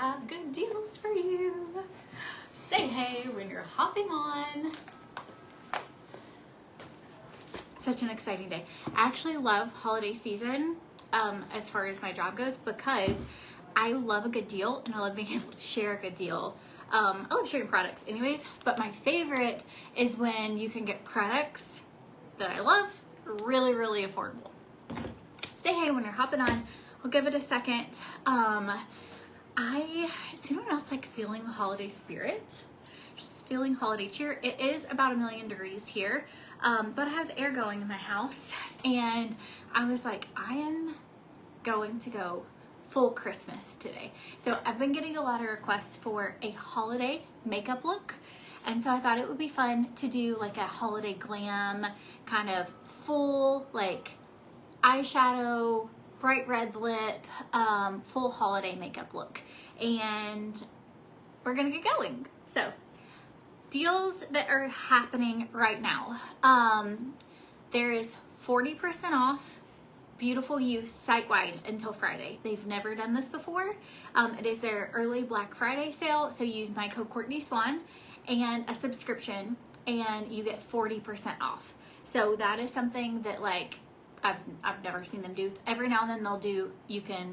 have good deals for you. Say hey when you're hopping on. Such an exciting day. I actually love holiday season as far as my job goes because I love a good deal and I love being able to share a good deal. I love sharing products anyways, but my favorite is when you can get products that I love really, really affordable. Say hey when you're hopping on. We'll give it a second. Is anyone else like feeling the holiday spirit? Just feeling holiday cheer. It is about 1,000,000 degrees here, but I have the air going in my house and I was like, I am going to go full Christmas today. So I've been getting a lot of requests for a holiday makeup look. And so I thought it would be fun to do like a holiday glam kind of full like eyeshadow, bright red lip, full holiday makeup look. And we're gonna get going. So deals that are happening right now. There is 40% off Beautiful You site-wide until Friday. They've never done this before. It is their early Black Friday sale. So use my code Courtney Swan and a subscription and you get 40% off. So that is something that like I've never seen them do. Every now and then they'll do,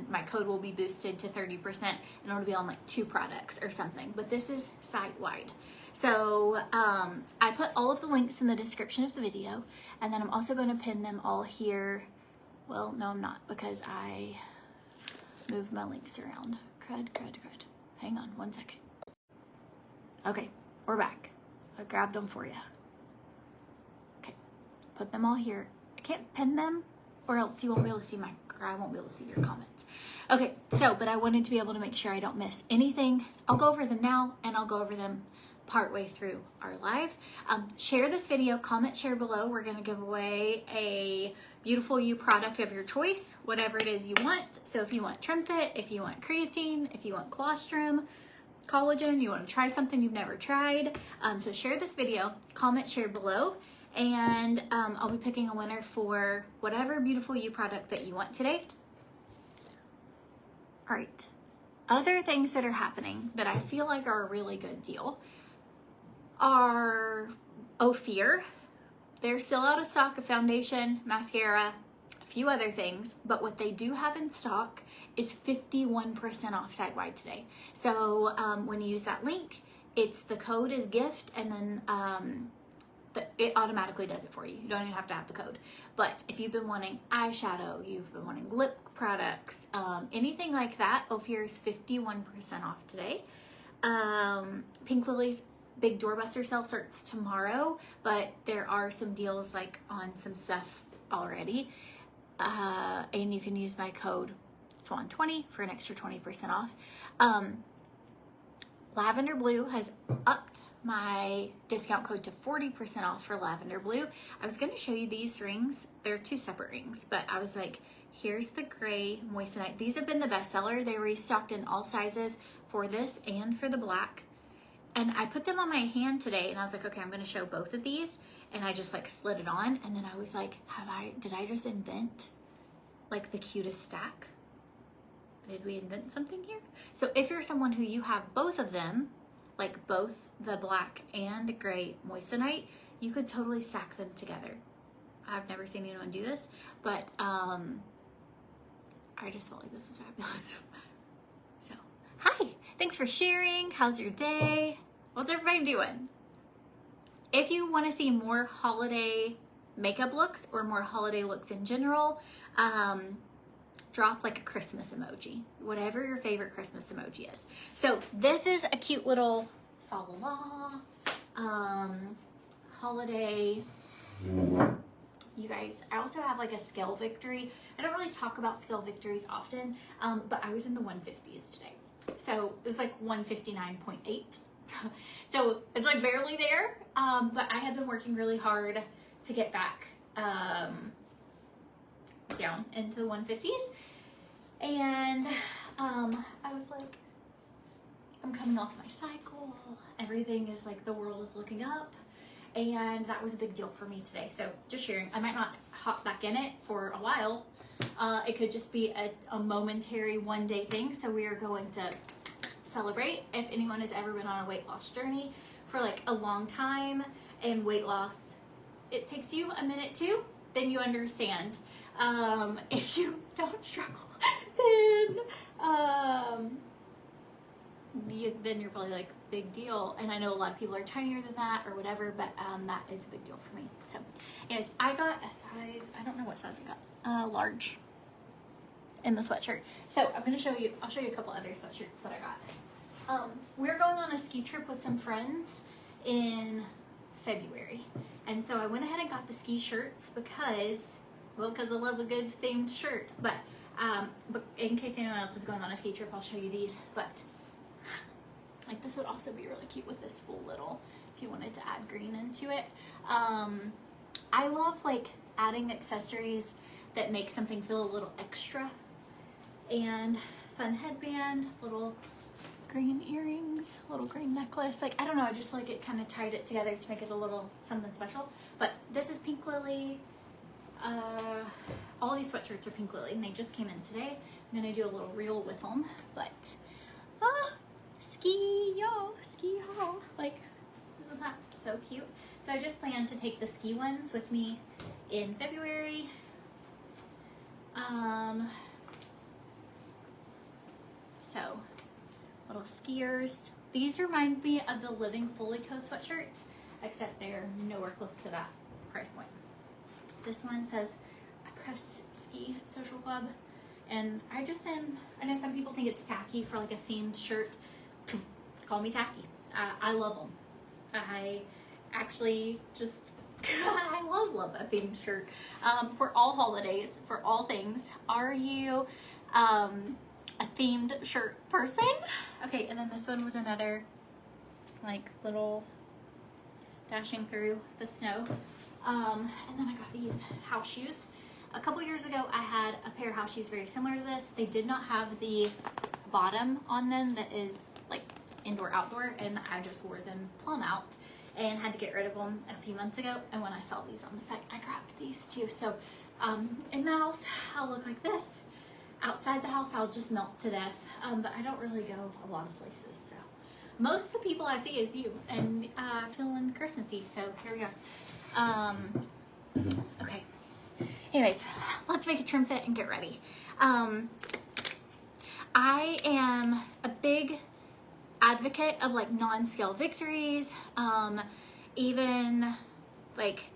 my code will be boosted to 30% and it'll be on like 2 products or something, but this is site-wide. So I put all of the links in the description of the video and then I'm also going to pin them all here. Well, no, I'm not because I moved my links around. Crud. Hang on 1 second. Okay, we're back. I grabbed them for you. Okay, put them all here. I can't pin them or else you won't be able to see I won't be able to see your comments. Okay, but I wanted to be able to make sure I don't miss anything. I'll go over them now and I'll go over them partway through our live. Share this video, comment, share below. We're gonna give away a Beautiful You product of your choice, whatever it is you want. So if you want Trim Fit, if you want creatine, if you want colostrum, collagen, you want to try something you've never tried. So share this video, comment, share below, and I'll be picking a winner for whatever Beautiful You product that you want today. All right, other things that are happening that I feel like are a really good deal are Ophir. They're still out of stock of foundation, mascara, a few other things, but what they do have in stock is 51% off site-wide today. So when you use that link, the code is gift and then it automatically does it for you. You don't even have to have the code. But if you've been wanting eyeshadow, you've been wanting lip products, anything like that, Ophir is 51% off today. Pink Lily's big doorbuster sale starts tomorrow, but there are some deals like on some stuff already. And you can use my code SWAN20 for an extra 20% off. Lavender Blue has upped my discount code to 40% off for Lavender Blue. I was going to show you these rings. They're 2 separate rings, but I was like, here's the gray moissanite. These have been the best seller. They restocked in all sizes for this and for the black. And I put them on my hand today and I was like, okay, I'm going to show both of these. And I just like slid it on. And then I was like, did I just invent like the cutest stack? Did we invent something here? So if you're someone who you have both of them, like both the black and gray moissanite, you could totally stack them together. I've never seen anyone do this, but I just felt like this was fabulous. So, hi, thanks for sharing. How's your day? What's everybody doing? If you want to see more holiday makeup looks or more holiday looks in general, drop like a Christmas emoji, whatever your favorite Christmas emoji is. So this is a cute little fa la la holiday. You guys, I also have like a scale victory. I don't really talk about scale victories often, but I was in the 150s today. So it was like 159.8. So it's like barely there, but I have been working really hard to get back down into the 150s. And I was like, I'm coming off my cycle. Everything is like, the world is looking up. And that was a big deal for me today. So just sharing. I might not hop back in it for a while. It could just be a momentary one-day thing. So we are going to celebrate. If anyone has ever been on a weight loss journey for like a long time and weight loss, it takes you a minute too, then you understand. If you don't struggle, then you're probably like, big deal. And I know a lot of people are tinier than that or whatever, but that is a big deal for me. So anyways, I got a size, I don't know what size I got, large in the sweatshirt. So I'm gonna show you, I'll show you a couple other sweatshirts that I got. We're going on a ski trip with some friends in February. And so I went ahead and got the ski shirts because I love a good themed shirt. But in case anyone else is going on a ski trip, I'll show you these. But like this would also be really cute with this full little, if you wanted to add green into it. I love like adding accessories that make something feel a little extra. And fun headband, little green earrings, little green necklace. Like, I don't know, I just feel like it kind of tied it together to make it a little something special. But this is Pink Lily. All these sweatshirts are Pink Lily and they just came in today. I'm gonna do a little reel with them, but ski, y'all, ski haul. Like, isn't that so cute? So I just plan to take the ski ones with me in February. So little skiers. These remind me of the Living Fully Co sweatshirts, except they're nowhere close to that price point. This one says I press ski social club, and I know some people think it's tacky for like a themed shirt. Call me tacky. I love them. I actually just I love a themed shirt for all holidays, for all things. Are you a themed shirt person? Okay, and then this one was another like little dashing through the snow. And then I got these house shoes. A couple years ago, I had a pair of house shoes very similar to this. They did not have the bottom on them that is like indoor outdoor, and I just wore them plumb out and had to get rid of them a few months ago. And when I saw these on the site, I grabbed these too. So in the house, I'll look like this. Outside the house, I'll just melt to death. But I don't really go a lot of places. So most of the people I see is you, and feeling Christmassy. So here we go. Okay. Anyways, let's make a trim fit and get ready. I am a big advocate of like non-scale victories. Even like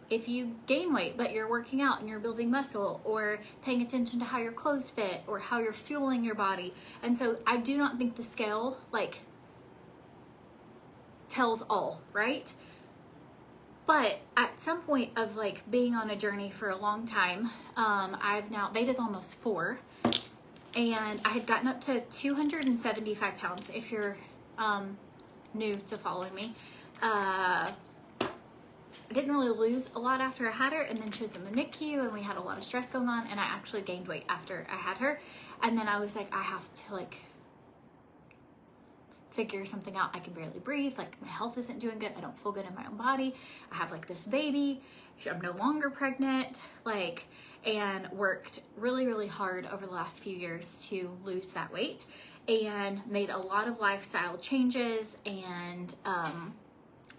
if you gain weight but you're working out and you're building muscle, or paying attention to how your clothes fit or how you're fueling your body. And so I do not think the scale like tells all, right? But at some point of like being on a journey for a long time, Veda's almost 4, and I had gotten up to 275 pounds. If you're new to following me, I didn't really lose a lot after I had her, and then she was in the NICU and we had a lot of stress going on, and I actually gained weight after I had her. And then I was like, I have to like figure something out. I can barely breathe. Like, my health isn't doing good. I don't feel good in my own body. I have like this baby. I'm no longer pregnant. Like, and worked really, really hard over the last few years to lose that weight, and made a lot of lifestyle changes, and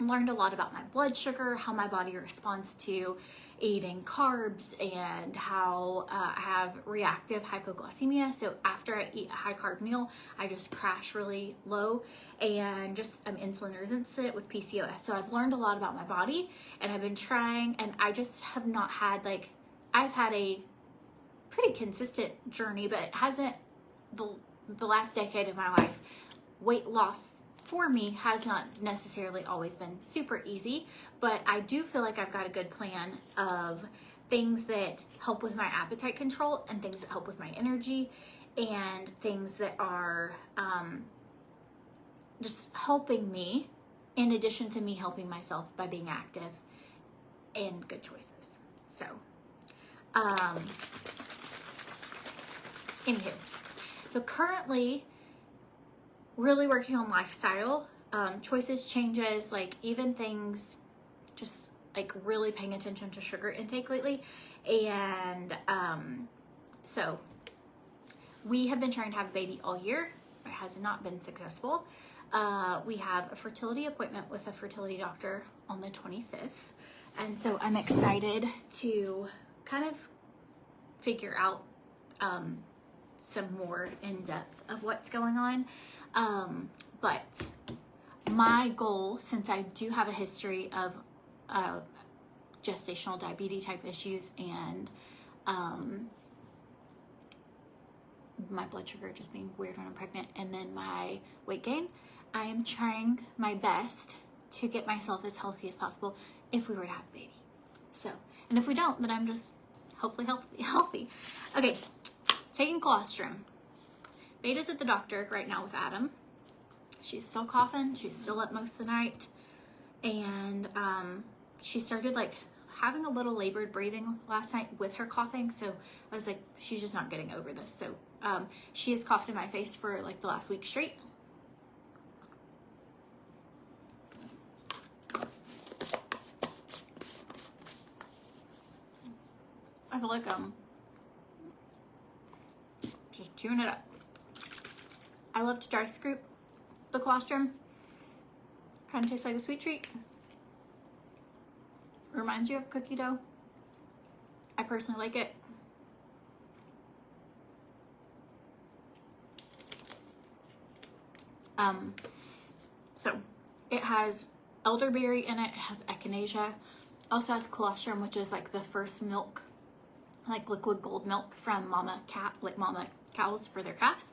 learned a lot about my blood sugar, how my body responds to eating carbs, and how I have reactive hypoglycemia. So after I eat a high carb meal, I just crash really low, and just I'm insulin resistant with PCOS. So I've learned a lot about my body, and I've been trying, and I just have not had like, I've had a pretty consistent journey, but it hasn't, the last decade of my life, weight loss for me has not necessarily always been super easy, but I do feel like I've got a good plan of things that help with my appetite control, and things that help with my energy, and things that are just helping me, in addition to me helping myself by being active, and good choices. So, anywho, so currently really working on lifestyle choices, changes, like even things, just like really paying attention to sugar intake lately. And so we have been trying to have a baby all year. My has not been successful. We have a fertility appointment with a fertility doctor on the 25th. And so I'm excited to kind of figure out some more in depth of what's going on. But my goal, since I do have a history of gestational diabetes type issues and my blood sugar just being weird when I'm pregnant, and then my weight gain, I am trying my best to get myself as healthy as possible if we were to have a baby. So, and if we don't, then I'm just hopefully healthy. Okay, taking colostrum. Beta's at the doctor right now with Adam. She's still coughing. She's still up most of the night. And she started like having a little labored breathing last night with her coughing. So I was like, she's just not getting over this. So she has coughed in my face for like the last week straight. I feel like just chewing it up. I love to dry scoop the colostrum. Kind of tastes like a sweet treat. Reminds you of cookie dough. I personally like it. So it has elderberry in it. It has echinacea. Also has colostrum, which is like the first milk, like liquid gold milk from mama cows for their calves.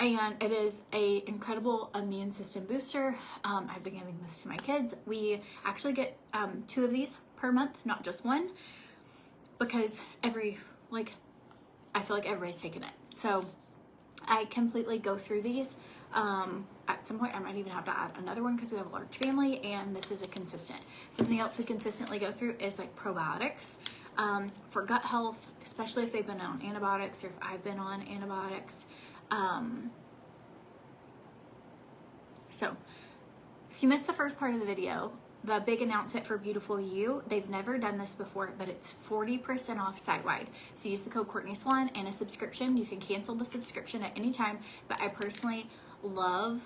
And it is a incredible immune system booster. I've been giving this to my kids. We actually get 2 of these per month, not just 1, because I feel like everybody's taking it. So I completely go through these. At some point I might even have to add another one because we have a large family and this is a consistent. Something else we consistently go through is like probiotics for gut health, especially if they've been on antibiotics or if I've been on antibiotics. So if you missed the first part of the video, the big announcement for Beautiful You, they've never done this before, but it's 40% off site-wide. So use the code Courtney Swan and a subscription. You can cancel the subscription at any time, but I personally love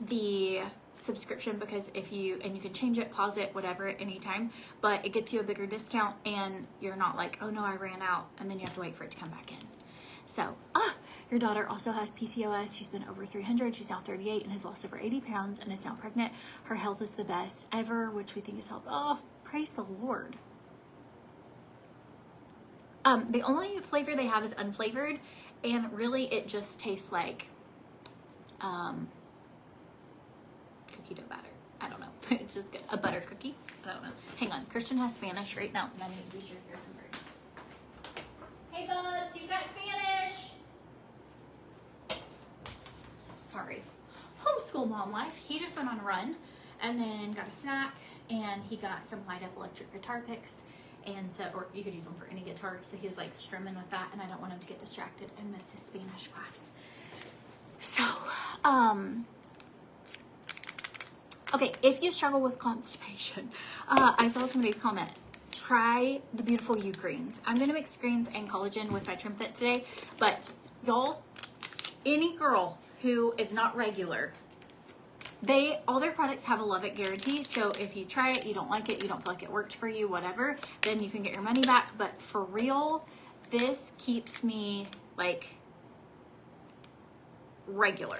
the subscription because you can change it, pause it, whatever at any time, but it gets you a bigger discount and you're not like, oh no, I ran out, and then you have to wait for it to come back in. So, your daughter also has PCOS. She's been over 300. She's now 38 and has lost over 80 pounds and is now pregnant. Her health is the best ever, which we think is helped. Oh, praise the Lord. The only flavor they have is unflavored, and really it just tastes like cookie dough batter. I don't know. It's just good. A butter cookie. I don't know. Hang on. Christian has Spanish right now, and I'm going to use your numbers. Hey, buds, you got Spanish? Sorry. Homeschool mom life. He just went on a run and then got a snack, and he got some light up electric guitar picks. And so, or you could use them for any guitar. So he was like strumming with that, and I don't want him to get distracted and miss his Spanish class. So, okay, if you struggle with constipation, I saw somebody's comment. Try the Beautiful You greens. I'm gonna mix greens and collagen with my Trim Fit today, but y'all, any girl who is not regular, all their products have a love it guarantee. So if you try it, you don't like it, you don't feel like it worked for you, whatever, then you can get your money back. But for real, this keeps me like regular.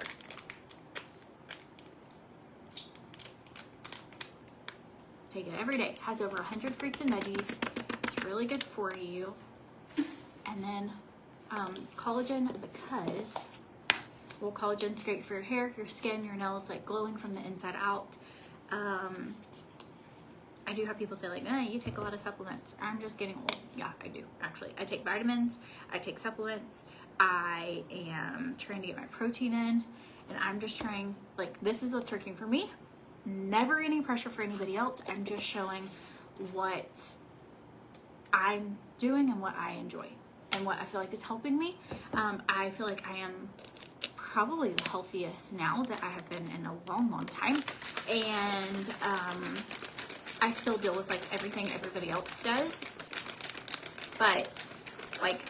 Take it every day. Has over 100 fruits and veggies. It's really good for you. And then collagen, because well, collagen's great for your hair, your skin, your nails, like glowing from the inside out. I do have people say like, you take a lot of supplements. I'm just getting old. Yeah, I do actually. I take vitamins, I take supplements, I am trying to get my protein in, and I'm just trying, like, this is what's working for me. Never any pressure for anybody else. I'm just showing what I'm doing and what I enjoy and what I feel like is helping me. I feel like I am probably the healthiest now that I have been in a long, long time. And I still deal with like everything everybody else does. But like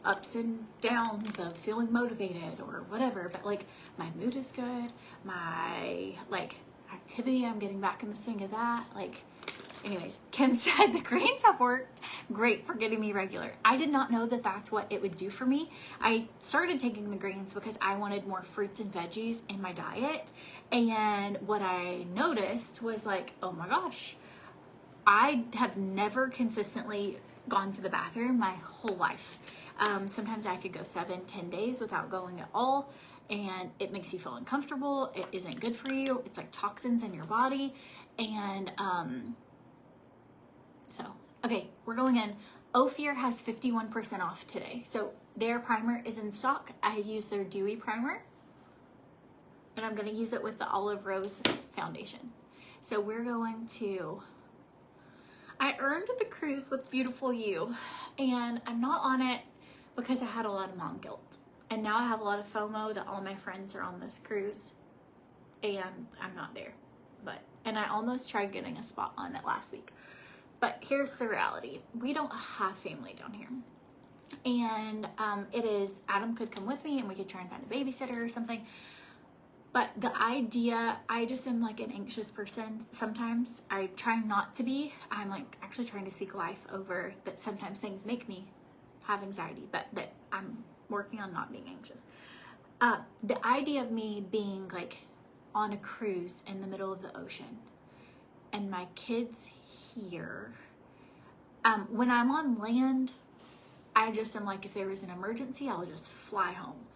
ups and downs of feeling motivated or whatever, but like my mood is good, my like activity, I'm getting back in the swing of that. Like, anyways, Kim said the greens have worked great for getting me regular. I did not know that that's what it would do for me. I started taking the greens because I wanted more fruits and veggies in my diet. And what I noticed was like, oh my gosh, I have never consistently gone to the bathroom my whole life. Sometimes I could go 7-10 days without going at all, and it makes you feel uncomfortable. It isn't good for you. It's like toxins in your body. And so, okay, we're going in. Ophir has 51% off today. So their primer is in stock. I use their Dewy Primer, and I'm going to use it with the Olive Rose foundation. So we're going to... I earned the cruise with Beautiful You, and I'm not on it because I had a lot of mom guilt. And now I have a lot of FOMO that all my friends are on this cruise and I'm not there. And I almost tried getting a spot on it last week. But here's the reality. We don't have family down here. And it is, Adam could come with me and we could try and find a babysitter or something. But the idea, I just am like an anxious person sometimes. I try not to be. I'm like actually trying to speak life over that sometimes things make me have anxiety, but that I'm working on not being anxious. The idea of me being like on a cruise in the middle of the ocean and my kids here, when I'm on land, I just am like, if there was an emergency, I'll just fly home.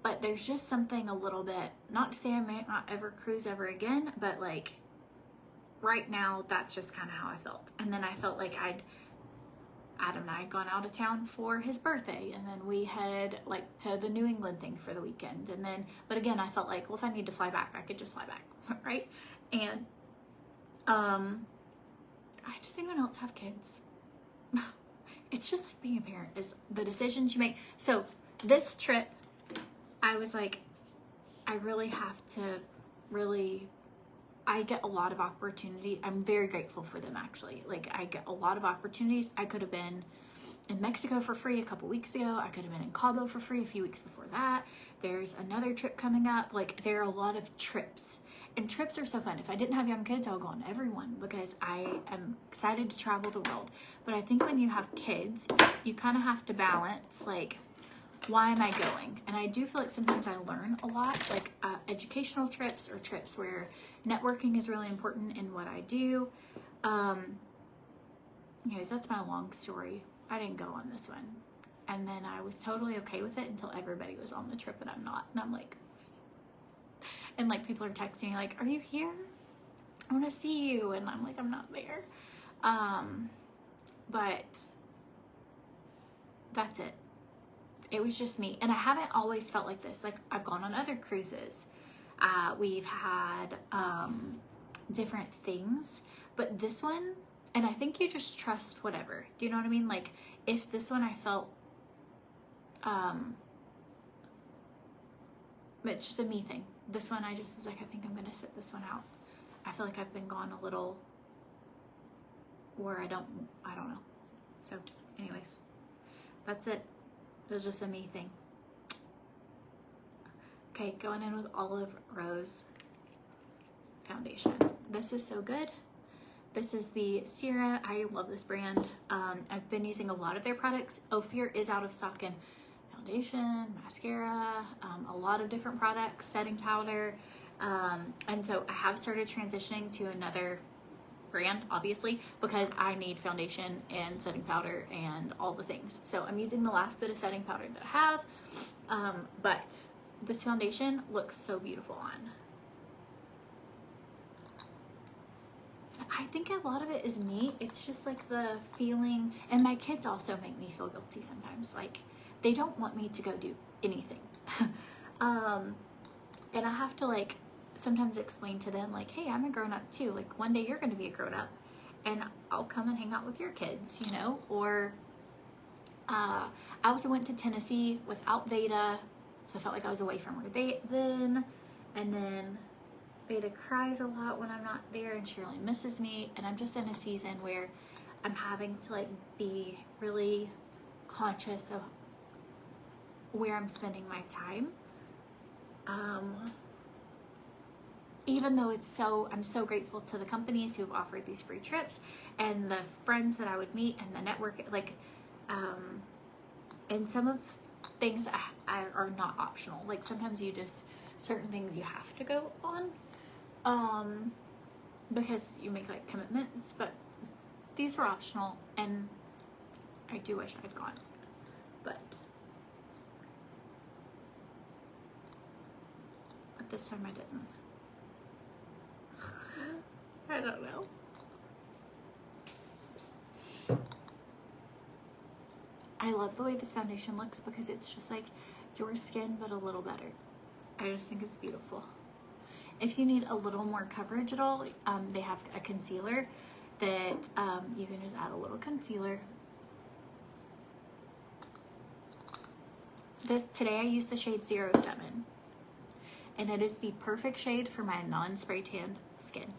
But there's just something a little bit, not to say I might not ever cruise ever again, but like right now, that's just kind of how I felt. And then I felt like Adam and I had gone out of town for his birthday, and then we had like to the New England thing for the weekend. And then, but again, I felt like, well, if I need to fly back, I could just fly back, right? And does anyone else have kids? It's just like being a parent is the decisions you make. So this trip, I was like, I really have to I get a lot of opportunity. I'm very grateful for them, actually. Like, I get a lot of opportunities. I could have been in Mexico for free a couple weeks ago. I could have been in Cabo for free a few weeks before that. There's another trip coming up. Like, there are a lot of trips. And trips are so fun. If I didn't have young kids, I would go on every one because I am excited to travel the world. But I think when you have kids, you kind of have to balance, like, why am I going? And I do feel like sometimes I learn a lot, like educational trips or trips where networking is really important in what I do. Anyways, that's my long story. I didn't go on this one. And then I was totally okay with it until everybody was on the trip and I'm not. And I'm like, and like people are texting me like, are you here? I want to see you. And I'm like, I'm not there. But that's it. It was just me. And I haven't always felt like this. Like, I've gone on other cruises. We've had different things. But this one, and I think you just trust whatever. Do you know what I mean? Like, if this one I felt, it's just a me thing. This one I just was like, I think I'm going to sit this one out. I feel like I've been gone a little where I don't know. So anyways, that's it. It was just a me thing. Okay, going in with Olive Rose foundation. This is so good. This is the Sierra. I love this brand. I've been using a lot of their products. Ophir is out of stock in foundation, mascara, a lot of different products, setting powder. And so I have started transitioning to another brand, obviously, because I need foundation and setting powder and all the things. So I'm using the last bit of setting powder that I have, but this foundation looks so beautiful on. And I think a lot of it is me. It's just like the feeling, and my kids also make me feel guilty sometimes. Like, they don't want me to go do anything. And I have to like sometimes explain to them like, hey, I'm a grown-up too. Like, one day you're going to be a grown-up and I'll come and hang out with your kids, you know? Or I also went to Tennessee without Veda, so I felt like I was away from her then. And then Veda cries a lot when I'm not there and she really misses me. And I'm just in a season where I'm having to like be really conscious of where I'm spending my time. Even though I'm so grateful to the companies who've offered these free trips and the friends that I would meet and the network, like, and some of things are not optional. Like sometimes certain things you have to go on, because you make like commitments, but these were optional and I do wish I'd gone, but this time I didn't. I don't know. I love the way this foundation looks because it's just like your skin, but a little better. I just think it's beautiful. If you need a little more coverage at all, they have a concealer that you can just add a little concealer. Today I used the shade 07. And it is the perfect shade for my non-spray tanned skin.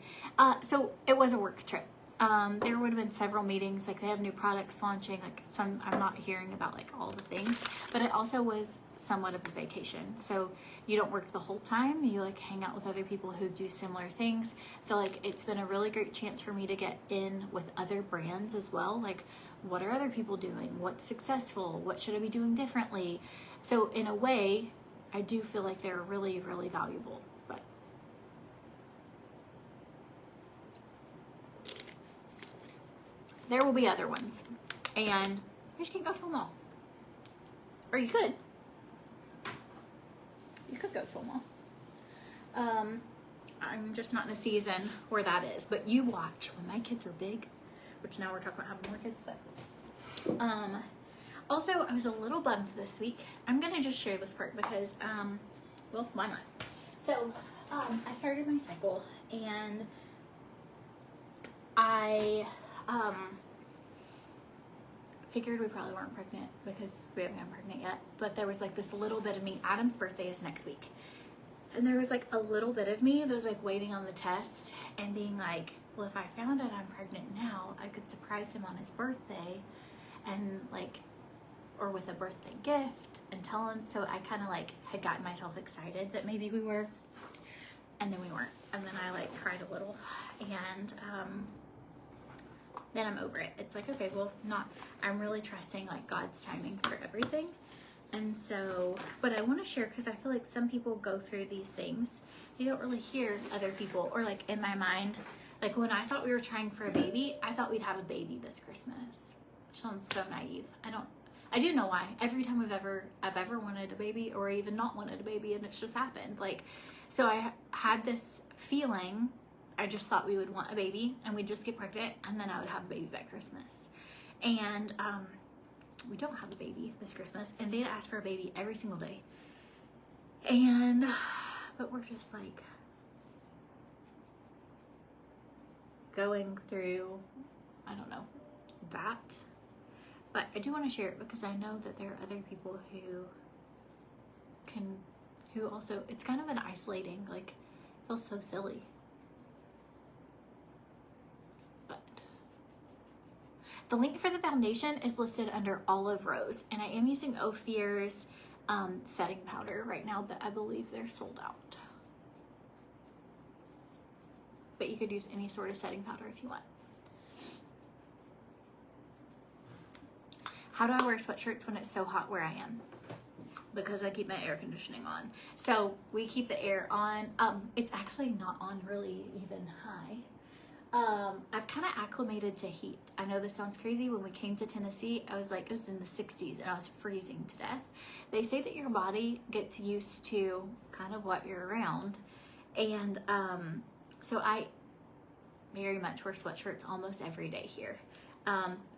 So it was a work trip. There would have been several meetings, like they have new products launching, like I'm not hearing about like all the things, but it also was somewhat of a vacation. So you don't work the whole time, you like hang out with other people who do similar things. I feel like it's been a really great chance for me to get in with other brands as well. Like, what are other people doing? What's successful? What should I be doing differently? So in a way, I do feel like they're really, really valuable, but there will be other ones, and you just can't go to them all. Or you could. You could go to them all. I'm just not in a season where that is, but you watch when my kids are big, which now we're talking about having more kids, but also, I was a little bummed this week. I'm gonna just share this part because, well, why not? So, I started my cycle and I, figured we probably weren't pregnant because we haven't gotten pregnant yet, but there was like this little bit of me. Adam's birthday is next week. And there was like a little bit of me that was like waiting on the test and being like, well, if I found out I'm pregnant now, I could surprise him on his birthday and like, or with a birthday gift and tell him. So I kind of like had gotten myself excited that maybe we were, and then we weren't. And then I like cried a little, and then I'm over it. It's like, okay, well, I'm really trusting like God's timing for everything. And so, but I want to share because I feel like some people go through these things. You don't really hear other people, or like in my mind, like when I thought we were trying for a baby, I thought we'd have a baby this Christmas. Which sounds so naive. I do know why. Every time I've ever wanted a baby or even not wanted a baby, and it's just happened. Like, so I had this feeling, I just thought we would want a baby and we'd just get pregnant and then I would have a baby by Christmas. And we don't have a baby this Christmas, and they'd ask for a baby every single day. But we're just like going through, I don't know, that. But I do want to share it because I know that there are other people who also, it's kind of an isolating, like, it feels so silly. But the link for the foundation is listed under Olive Rose, and I am using Ophir's setting powder right now, but I believe they're sold out. But you could use any sort of setting powder if you want. How do I wear sweatshirts when it's so hot where I am? Because I keep my air conditioning on. So we keep the air on. It's actually not on really even high. I've kind of acclimated to heat. I know this sounds crazy. When we came to Tennessee, I was like, it was in the 60s and I was freezing to death. They say that your body gets used to kind of what you're around. And so I very much wear sweatshirts almost every day here.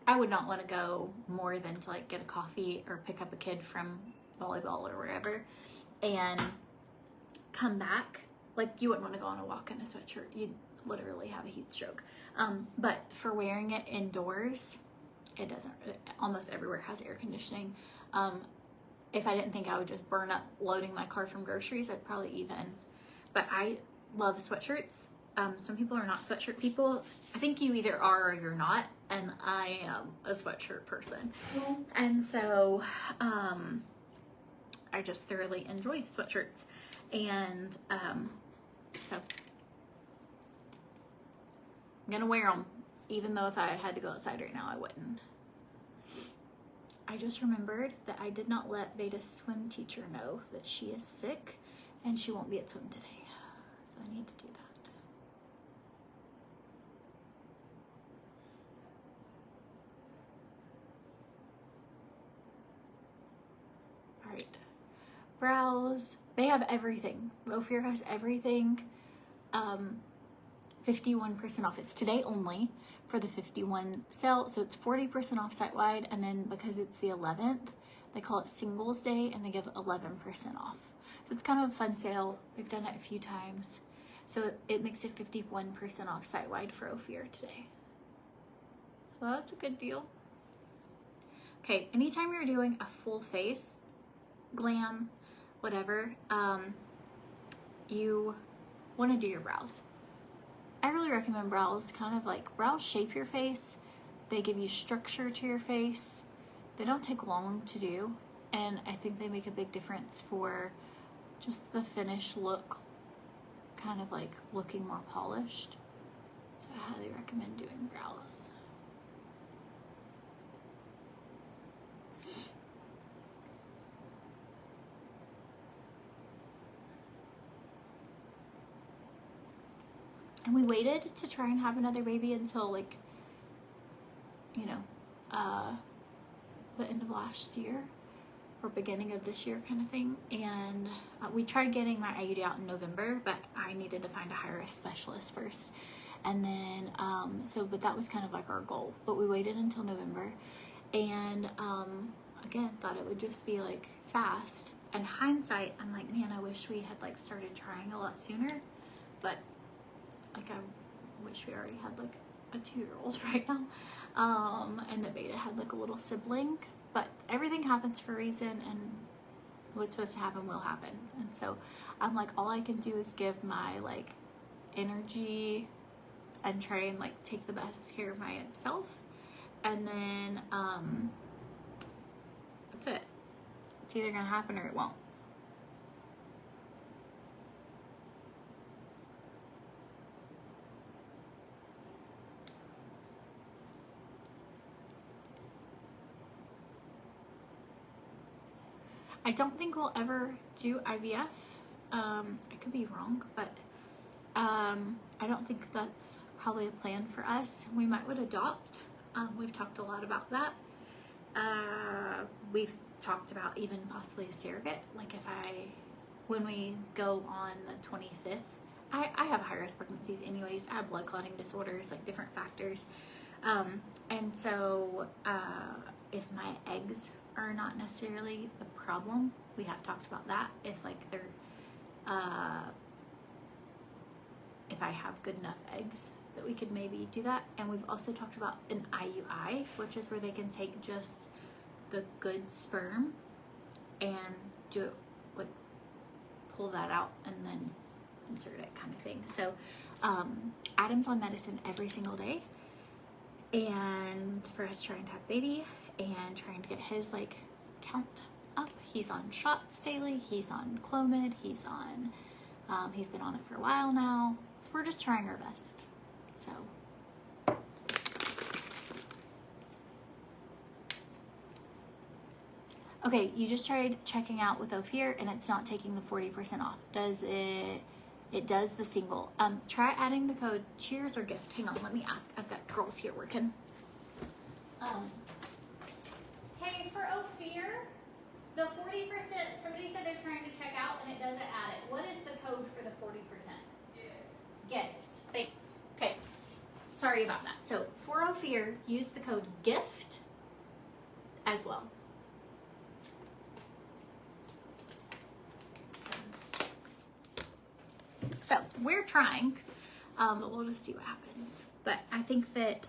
I would not want to go more than to like get a coffee or pick up a kid from volleyball or wherever and come back. Like, you wouldn't want to go on a walk in a sweatshirt. You'd literally have a heat stroke. But for wearing it indoors, it doesn't, almost everywhere has air conditioning. If I didn't think I would just burn up loading my car from groceries, I'd probably even, but I love sweatshirts. Some people are not sweatshirt people. I think you either are or you're not, and I am a sweatshirt person. And so I just thoroughly enjoy sweatshirts. And so I'm gonna wear them, even though if I had to go outside right now, I wouldn't. I just remembered that I did not let Veda's swim teacher know that she is sick and she won't be at swim today. So I need to do that. All right, brows, they have everything. Ophir has everything. 51% off. It's today only for the 51 sale, so it's 40% off site-wide, and then because it's the 11th, they call it Singles Day, and they give 11% off. So it's kind of a fun sale. We've done it a few times. So it makes it 51% off site-wide for Ophir today. So that's a good deal. Okay, anytime you're doing a full face, glam, whatever, you want to do your brows. I really recommend brows. Kind of like, brows shape your face. They give you structure to your face. They don't take long to do, and I think they make a big difference for just the finished look, kind of like looking more polished. So I highly recommend doing brows. And we waited to try and have another baby until, like, you know, the end of last year or beginning of this year kind of thing. And we tried getting my IUD out in November, but I needed to find a high-risk specialist first. And then, but that was kind of like our goal. But we waited until November, and again, thought it would just be like fast. In hindsight, I'm like, man, I wish we had like started trying a lot sooner. But like, I wish we already had like a 2-year-old right now, and that Beta had like a little sibling. But everything happens for a reason, and what's supposed to happen will happen. And so I'm like, all I can do is give my like energy and try and like take the best care of myself, and then that's it. It's either gonna happen or it won't. I don't think we'll ever do IVF. I could be wrong, but I don't think that's probably a plan for us. We might would adopt. We've talked a lot about that. We've talked about even possibly a surrogate. Like when we go on the 25th, I have high-risk pregnancies anyways. I have blood clotting disorders, like different factors. And so if my eggs are not necessarily the problem, we have talked about that. If like they're, if I have good enough eggs, that we could maybe do that. And we've also talked about an IUI, which is where they can take just the good sperm and do it, like pull that out and then insert it kind of thing. So Adam's on medicine every single day, and for us trying to have a baby and trying to get his like count up. He's on shots daily, he's on Clomid, he's on he's been on it for a while now, so we're just trying our best. So okay, you just tried checking out with Ophir and it's not taking the 40% off. Does it does the single. Try adding the code cheers or gift. Hang on, let me ask. I've got girls here working. Hey, for Ophir, the 40%, somebody said they're trying to check out and it doesn't add it. What is the code for the 40%? Gift. Thanks. Okay. Sorry about that. So for Ophir, use the code GIFT as well. So we're trying, but we'll just see what happens. But I think that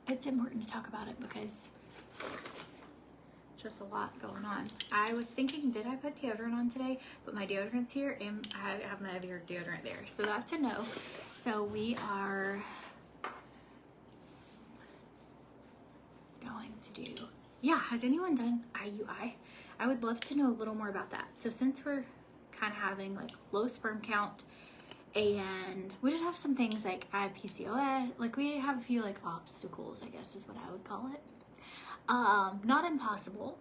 it's important to talk about it because just a lot going on. I was thinking, did I put deodorant on today? But my deodorant's here and I have my other deodorant there. So that's a no. So we are going to do yeah, has anyone done IUI? I would love to know a little more about that. So since we're kind of having like low sperm count, and we just have some things like I have PCOS, like we have a few like obstacles, I guess is what I would call it. Not impossible.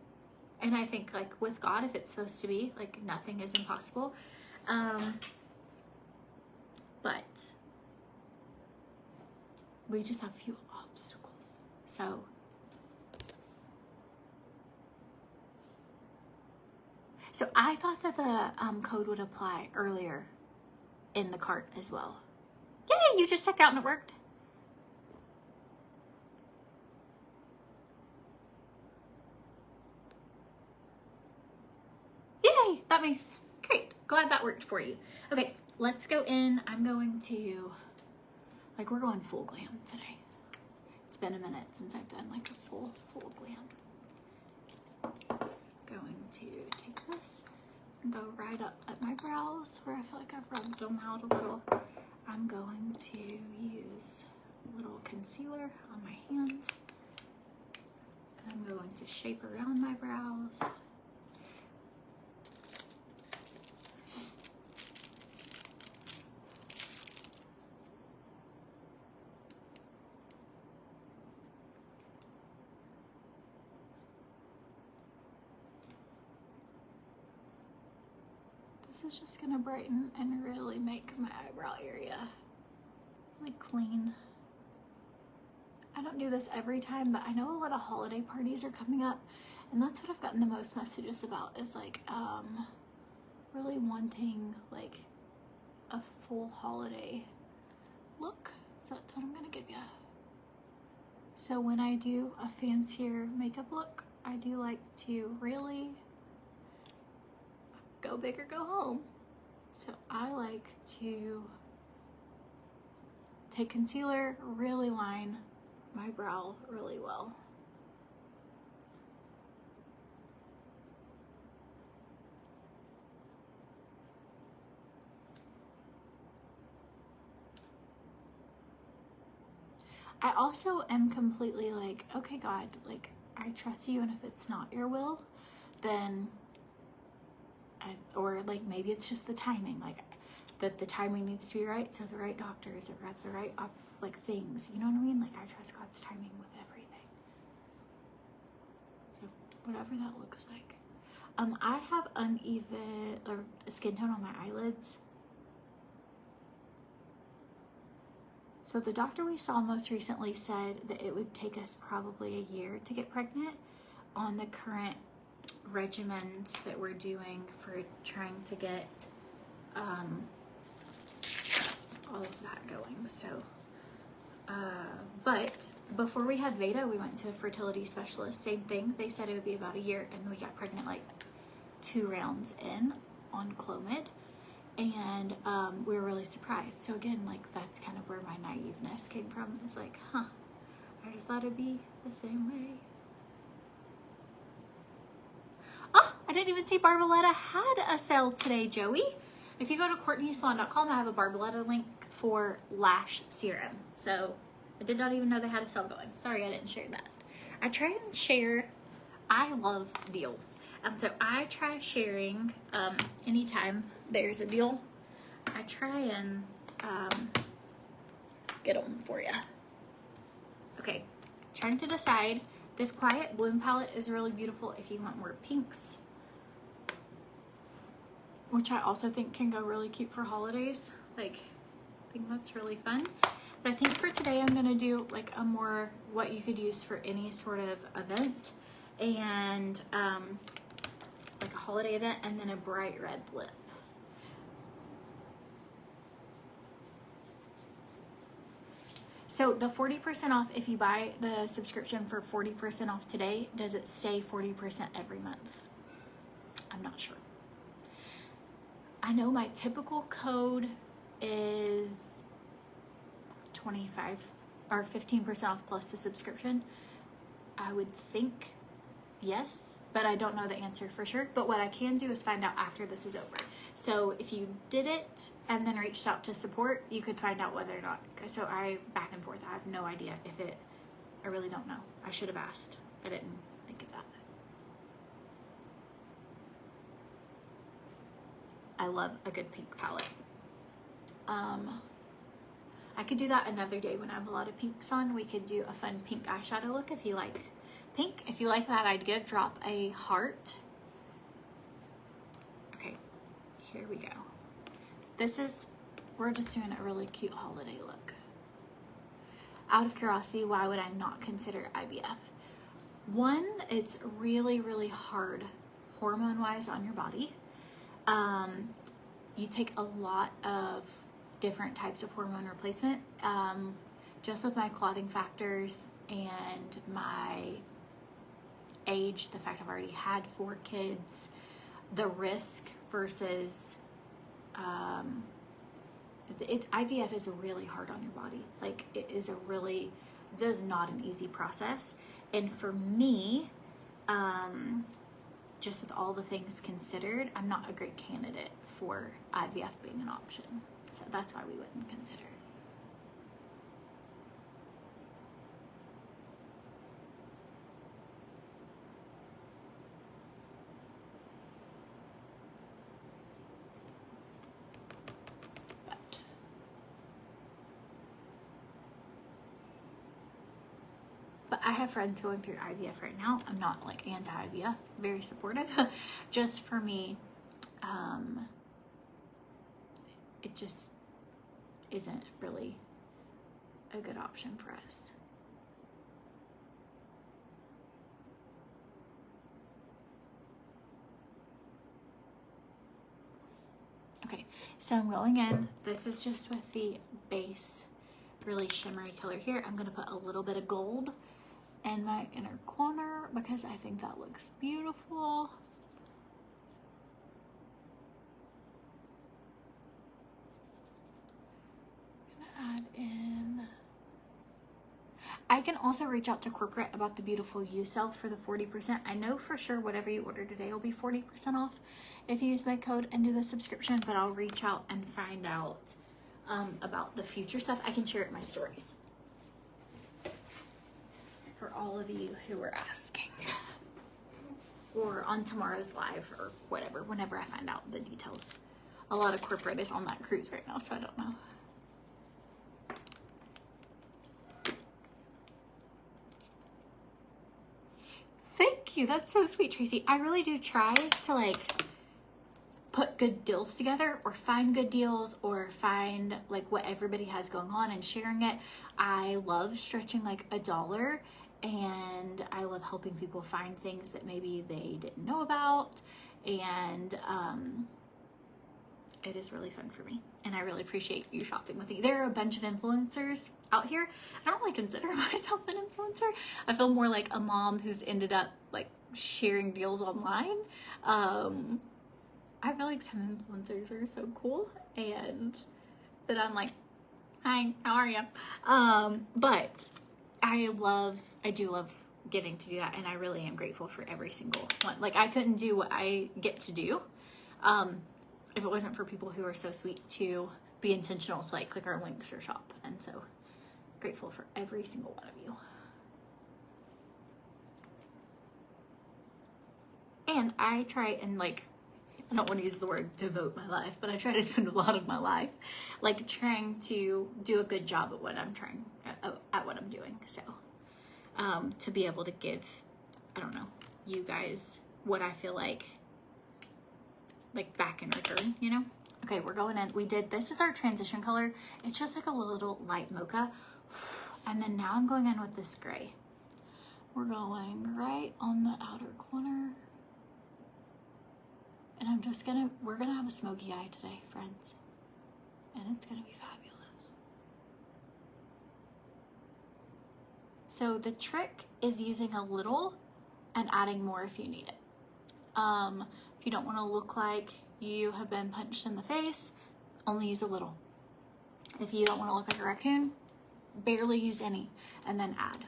And I think like with God, if it's supposed to be, like nothing is impossible. But we just have a few obstacles. So I thought that the code would apply earlier in the CORT as well. Yay, you just checked out and it worked. Yay, that makes great. Glad that worked for you. Okay, let's go in. I'm going to, like, we're going full glam today. It's been a minute since I've done like a full glam. Going to take this and go right up at my brows where I feel like I've rubbed them out a little. I'm going to use a little concealer on my hand. And I'm going to shape around my brows. This is just gonna brighten and really make my eyebrow area like clean. I don't do this every time, but I know a lot of holiday parties are coming up, and that's what I've gotten the most messages about, is like really wanting like a full holiday look. So that's what I'm gonna give you. So when I do a fancier makeup look, I do like to really go big or go home. So I like to take concealer, really line my brow really well. I also am completely like, okay, God, like I trust you, and if it's not your will, then or like maybe it's just the timing, like that the timing needs to be right, so the right doctors are at the right like things, you know what I mean? Like I trust God's timing with everything. So whatever that looks like. I have uneven or skin tone on my eyelids. So the doctor we saw most recently said that it would take us probably a year to get pregnant on the current regimens that we're doing for trying to get all of that going. So but before we had Veda, we went to a fertility specialist, same thing, they said it would be about a year, and we got pregnant like 2 rounds in on Clomid, and we were really surprised. So again, like that's kind of where my naiveness came from, is like, I just thought it'd be the same way. I didn't even see Barboletta had a sale today, Joey. If you go to CourtneySalon.com, I have a Barboletta link for lash serum. So I did not even know they had a sale going. Sorry, I didn't share that. I try and share. I love deals. So I try sharing anytime there's a deal. I try and get them for you. Okay, trying to decide. This Quiet Bloom palette is really beautiful if you want more pinks, which I also think can go really cute for holidays. Like, I think that's really fun. But I think for today, I'm gonna do like a more what you could use for any sort of event, and like a holiday event, and then a bright red lip. So the 40% off, if you buy the subscription for 40% off today, does it stay 40% every month? I'm not sure. I know my typical code is 25 or 15% off plus the subscription. I would think yes, but I don't know the answer for sure. But what I can do is find out after this is over. So if you did it and then reached out to support, you could find out whether or not. So back and forth. I have no idea if it, I really don't know. I should have asked. I didn't think of I love a good pink palette. I could do that another day when I have a lot of pinks on. We could do a fun pink eyeshadow look if you like pink. If you like that idea, drop a heart. Okay, here we go. We're just doing a really cute holiday look. Out of curiosity, why would I not consider IVF? One, it's really, really hard hormone-wise on your body. You take a lot of different types of hormone replacement. Just with my clotting factors and my age, the fact I've already had 4 kids, the risk versus IVF is really hard on your body. Like, it is not an easy process. And for me, just with all the things considered, I'm not a great candidate for IVF being an option. So that's why we wouldn't consider. But I have friends going through IVF right now. I'm not like anti-IVF, very supportive. Just for me, it just isn't really a good option for us. Okay, so I'm going in. This is just with the base, really shimmery color here. I'm gonna put a little bit of gold in my inner corner because I think that looks beautiful. Add in. I can also reach out to corporate about the Beautiful You sale for the 40%. I know for sure whatever you order today will be 40% off if you use my code and do the subscription, but I'll reach out and find out about the future stuff. I can share it in my stories for all of you who are asking, or on tomorrow's live or whatever, whenever I find out the details. A lot of corporate is on that cruise right now, so I don't know. Thank you, that's so sweet, Tracy. I really do try to like put good deals together, or find good deals, or find like what everybody has going on and sharing it. I love stretching like $1, and I love helping people find things that maybe they didn't know about, and it is really fun for me, and I really appreciate you shopping with me. There are a bunch of influencers out here. I don't really consider myself an influencer. I feel more like a mom who's ended up like sharing deals online. I feel like some influencers are so cool, and that I'm like, hi, how are you? But I do love getting to do that, and I really am grateful for every single one. Like, I couldn't do what I get to do if it wasn't for people who are so sweet to be intentional to like click our links or shop. And so grateful for every single one of you. And I try and like, I don't want to use the word devote my life, but I try to spend a lot of my life like trying to do a good job at what I'm doing. So to be able to give, I don't know, you guys what I feel like back in return, you know? Okay, we're going in. This is our transition color. It's just like a little light mocha. And then now I'm going in with this gray. We're going right on the outer corner. And we're gonna have a smoky eye today, friends. And it's gonna be fabulous. So the trick is using a little and adding more if you need it. If you don't want to look like you have been punched in the face, only use a little. If you don't want to look like a raccoon, barely use any, and then add.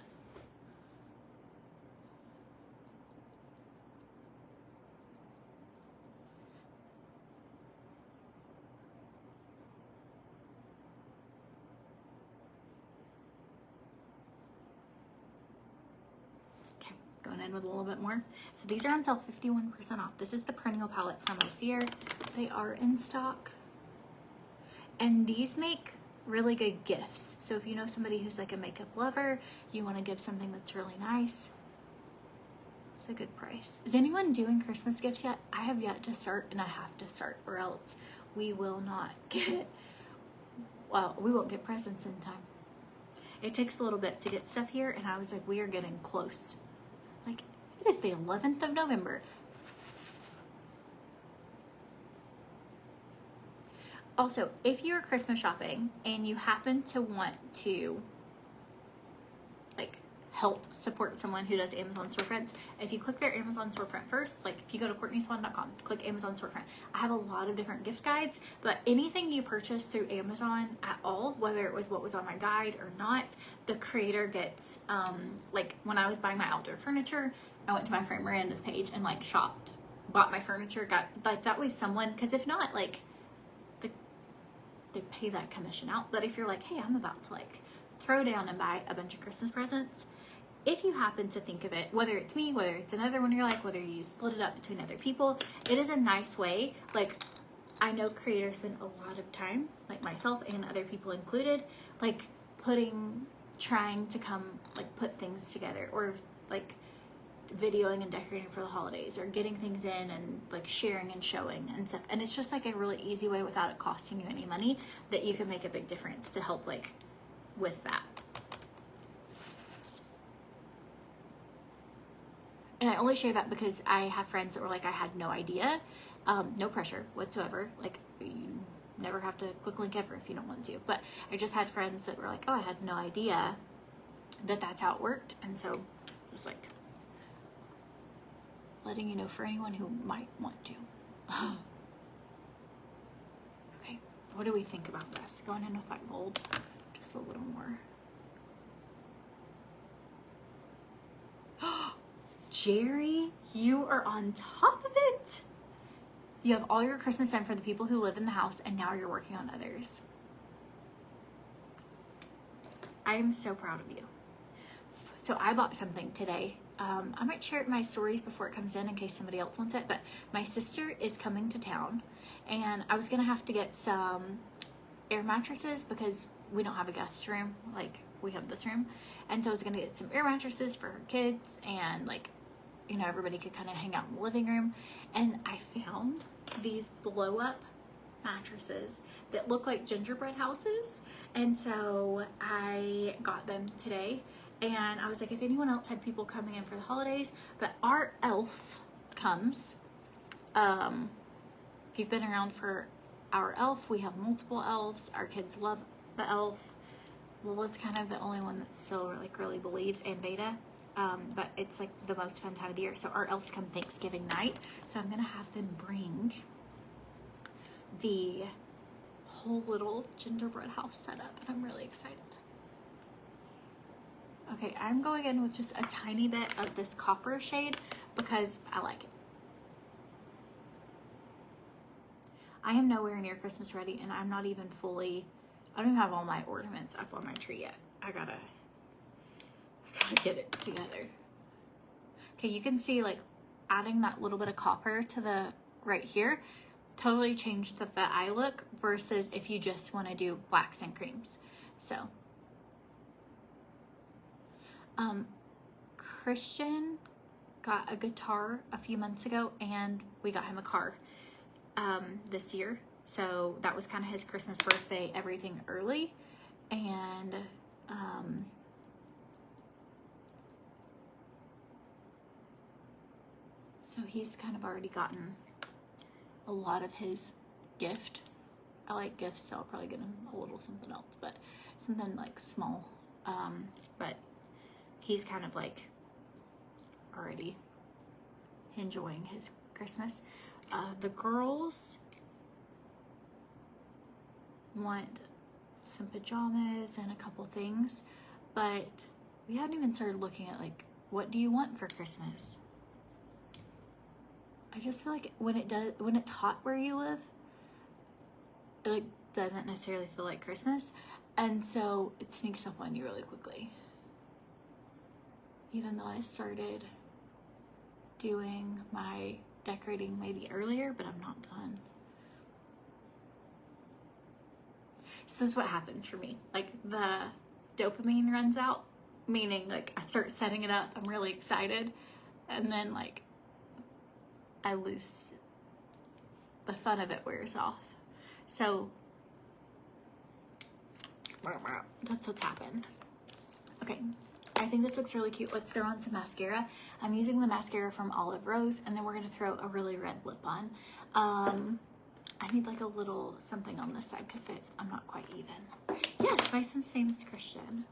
Okay, going in with a little bit more. So these are on sale 51% off. This is the perennial palette from Ophir. They are in stock. And these make really good gifts. So if you know somebody who's like a makeup lover, you want to give something that's really nice, it's a good price. Is anyone doing Christmas gifts yet? I have yet to start, and I have to start, or else we will not get, well, we won't get presents in time. It takes a little bit to get stuff here, and I was like, we are getting close. Like, it is the 11th of November. Also, if you're Christmas shopping and you happen to want to like help support someone who does Amazon storefronts, if you click their Amazon storefront first, like if you go to CourtneySwan.com, click Amazon storefront, I have a lot of different gift guides, but anything you purchase through Amazon at all, whether it was what was on my guide or not, the creator gets, like when I was buying my outdoor furniture, I went to my friend Miranda's page and like shopped, bought my furniture, got like that way someone, because if not, like they pay that commission out. But if you're like, hey, I'm about to like throw down and buy a bunch of Christmas presents, if you happen to think of it, whether it's me, whether it's another one you're like, whether you split it up between other people, it is a nice way. Like, I know creators spend a lot of time, like myself and other people included, like trying to come, like put things together, or like videoing and decorating for the holidays, or getting things in and like sharing and showing and stuff. And it's just like a really easy way without it costing you any money that you can make a big difference to help like with that. And I only share that because I have friends that were like, I had no idea. No pressure whatsoever. Like, you never have to click link ever if you don't want to. But I just had friends that were like, oh, I had no idea that that's how it worked. And so just like letting you know for anyone who might want to. Okay, what do we think about this? Going in with that gold just a little more. Jerry, you are on top of it. You have all your Christmas done for the people who live in the house, and now you're working on others. I am so proud of you. So I bought something today. I might share it in my stories before it comes in case somebody else wants it, but my sister is coming to town, and I was gonna have to get some air mattresses because we don't have a guest room like we have this room. And so I was gonna get some air mattresses for her kids, and like, you know, everybody could kind of hang out in the living room. And I found these blow up mattresses that look like gingerbread houses. And so I got them today, and I was like, if anyone else had people coming in for the holidays, but our elf comes. If you've been around for our elf, we have multiple elves. Our kids love the elf. Lila's kind of the only one that still like really believes, and Beta. But it's like the most fun time of the year. So our elves come Thanksgiving night. So I'm gonna have them bring the whole little gingerbread house setup, and I'm really excited. Okay, I'm going in with just a tiny bit of this copper shade because I like it. I am nowhere near Christmas ready, and I'm not even fully, I don't even have all my ornaments up on my tree yet. I gotta get it together. Okay, you can see like adding that little bit of copper to the right here totally changed the eye look versus if you just want to do blacks and creams. So Christian got a guitar a few months ago, and we got him a car this year. So that was kind of his Christmas, birthday, everything early. And so he's kind of already gotten a lot of his gift. I like gifts, so I'll probably get him a little something else, but something like small. But he's kind of like already enjoying his Christmas. The girls want some pajamas and a couple things, but we haven't even started looking at like, what do you want for Christmas? I just feel like when it's hot where you live, it like doesn't necessarily feel like Christmas, and so it sneaks up on you really quickly. Even though I started doing my decorating maybe earlier, but I'm not done. So this is what happens for me. Like the dopamine runs out, meaning like I start setting it up, I'm really excited, and then like I lose, the fun of it wears off. So that's what's happened. Okay, I think this looks really cute. Let's throw on some mascara. I'm using the mascara from Olive Rose, and then we're gonna throw a really red lip on. I need like a little something on this side because I'm not quite even. Yes, my son's name is Christian.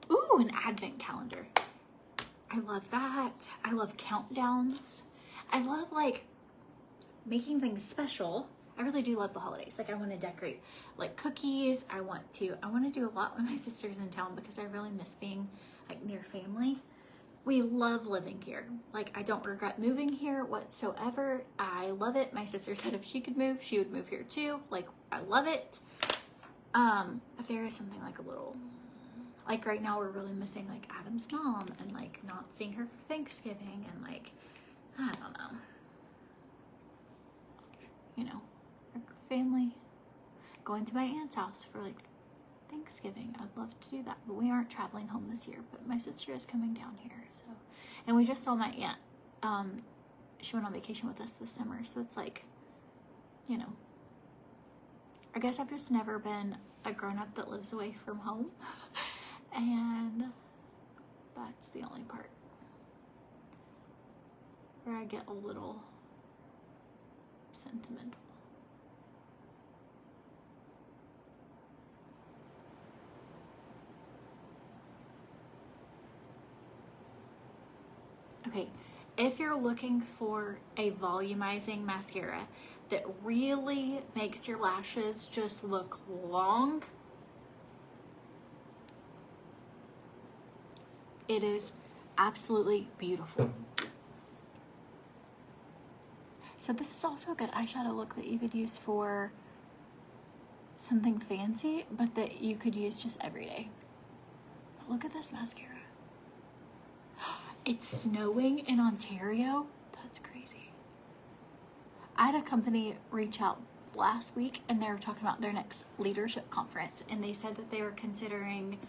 Ooh, an advent calendar. I love that. I love countdowns. I love like making things special. I really do love the holidays. Like I want to decorate like cookies. I want to do a lot when my sister's in town because I really miss being like near family. We love living here. Like I don't regret moving here whatsoever. I love it. My sister said if she could move, she would move here too. Like I love it. But there is something like a little, like right now we're really missing like Adam's mom and like not seeing her for Thanksgiving and like, I don't know. You know, our family, going to my aunt's house for like Thanksgiving. I'd love to do that, but we aren't traveling home this year, but my sister is coming down here. So, and we just saw my aunt. She went on vacation with us this summer. So it's like, you know, I guess I've just never been a grown-up that lives away from home. And that's the only part where I get a little sentimental. Okay, if you're looking for a volumizing mascara that really makes your lashes just look long, it is absolutely beautiful. So this is also a good eyeshadow look that you could use for something fancy, but that you could use just every day. Look at this mascara. It's snowing in Ontario. That's crazy. I had a company reach out last week and they were talking about their next leadership conference, and they said that they were considering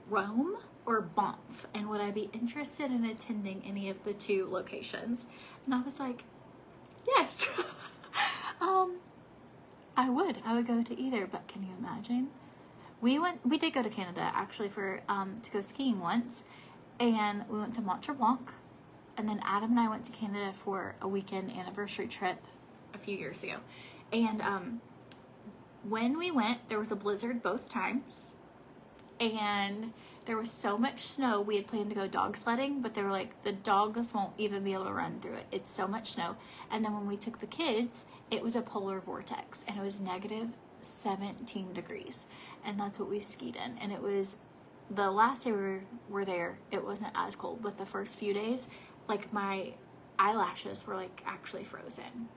Rome or Banff, and would I be interested in attending any of the two locations? And I was like, yes. I would go to either, but can you imagine? We did go to Canada actually for to go skiing once, and we went to Mont Tremblant, and then Adam and I went to Canada for a weekend anniversary trip a few years ago. And when we went, there was a blizzard both times, and there was so much snow. We had planned to go dog sledding, but they were like, the dogs won't even be able to run through it. It's so much snow. And then when we took the kids, it was a polar vortex, and it was negative 17 degrees. And that's what we skied in. And it was, the last day we were there, it wasn't as cold, but the first few days, like my eyelashes were like actually frozen.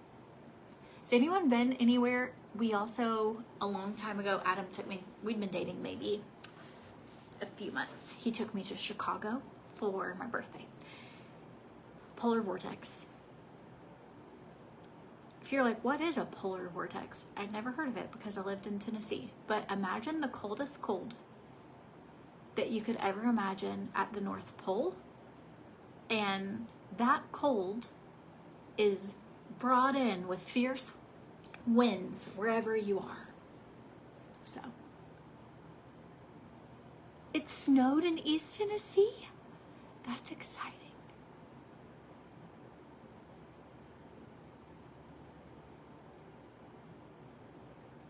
Has anyone been anywhere? We also, a long time ago, Adam took me, we'd been dating maybe a few months. He took me to Chicago for my birthday. Polar vortex. If you're like, what is a polar vortex? I'd never heard of it because I lived in Tennessee. But imagine the coldest cold that you could ever imagine at the North Pole. And that cold is brought in with fierce winds wherever you are. So it snowed in East Tennessee. That's exciting.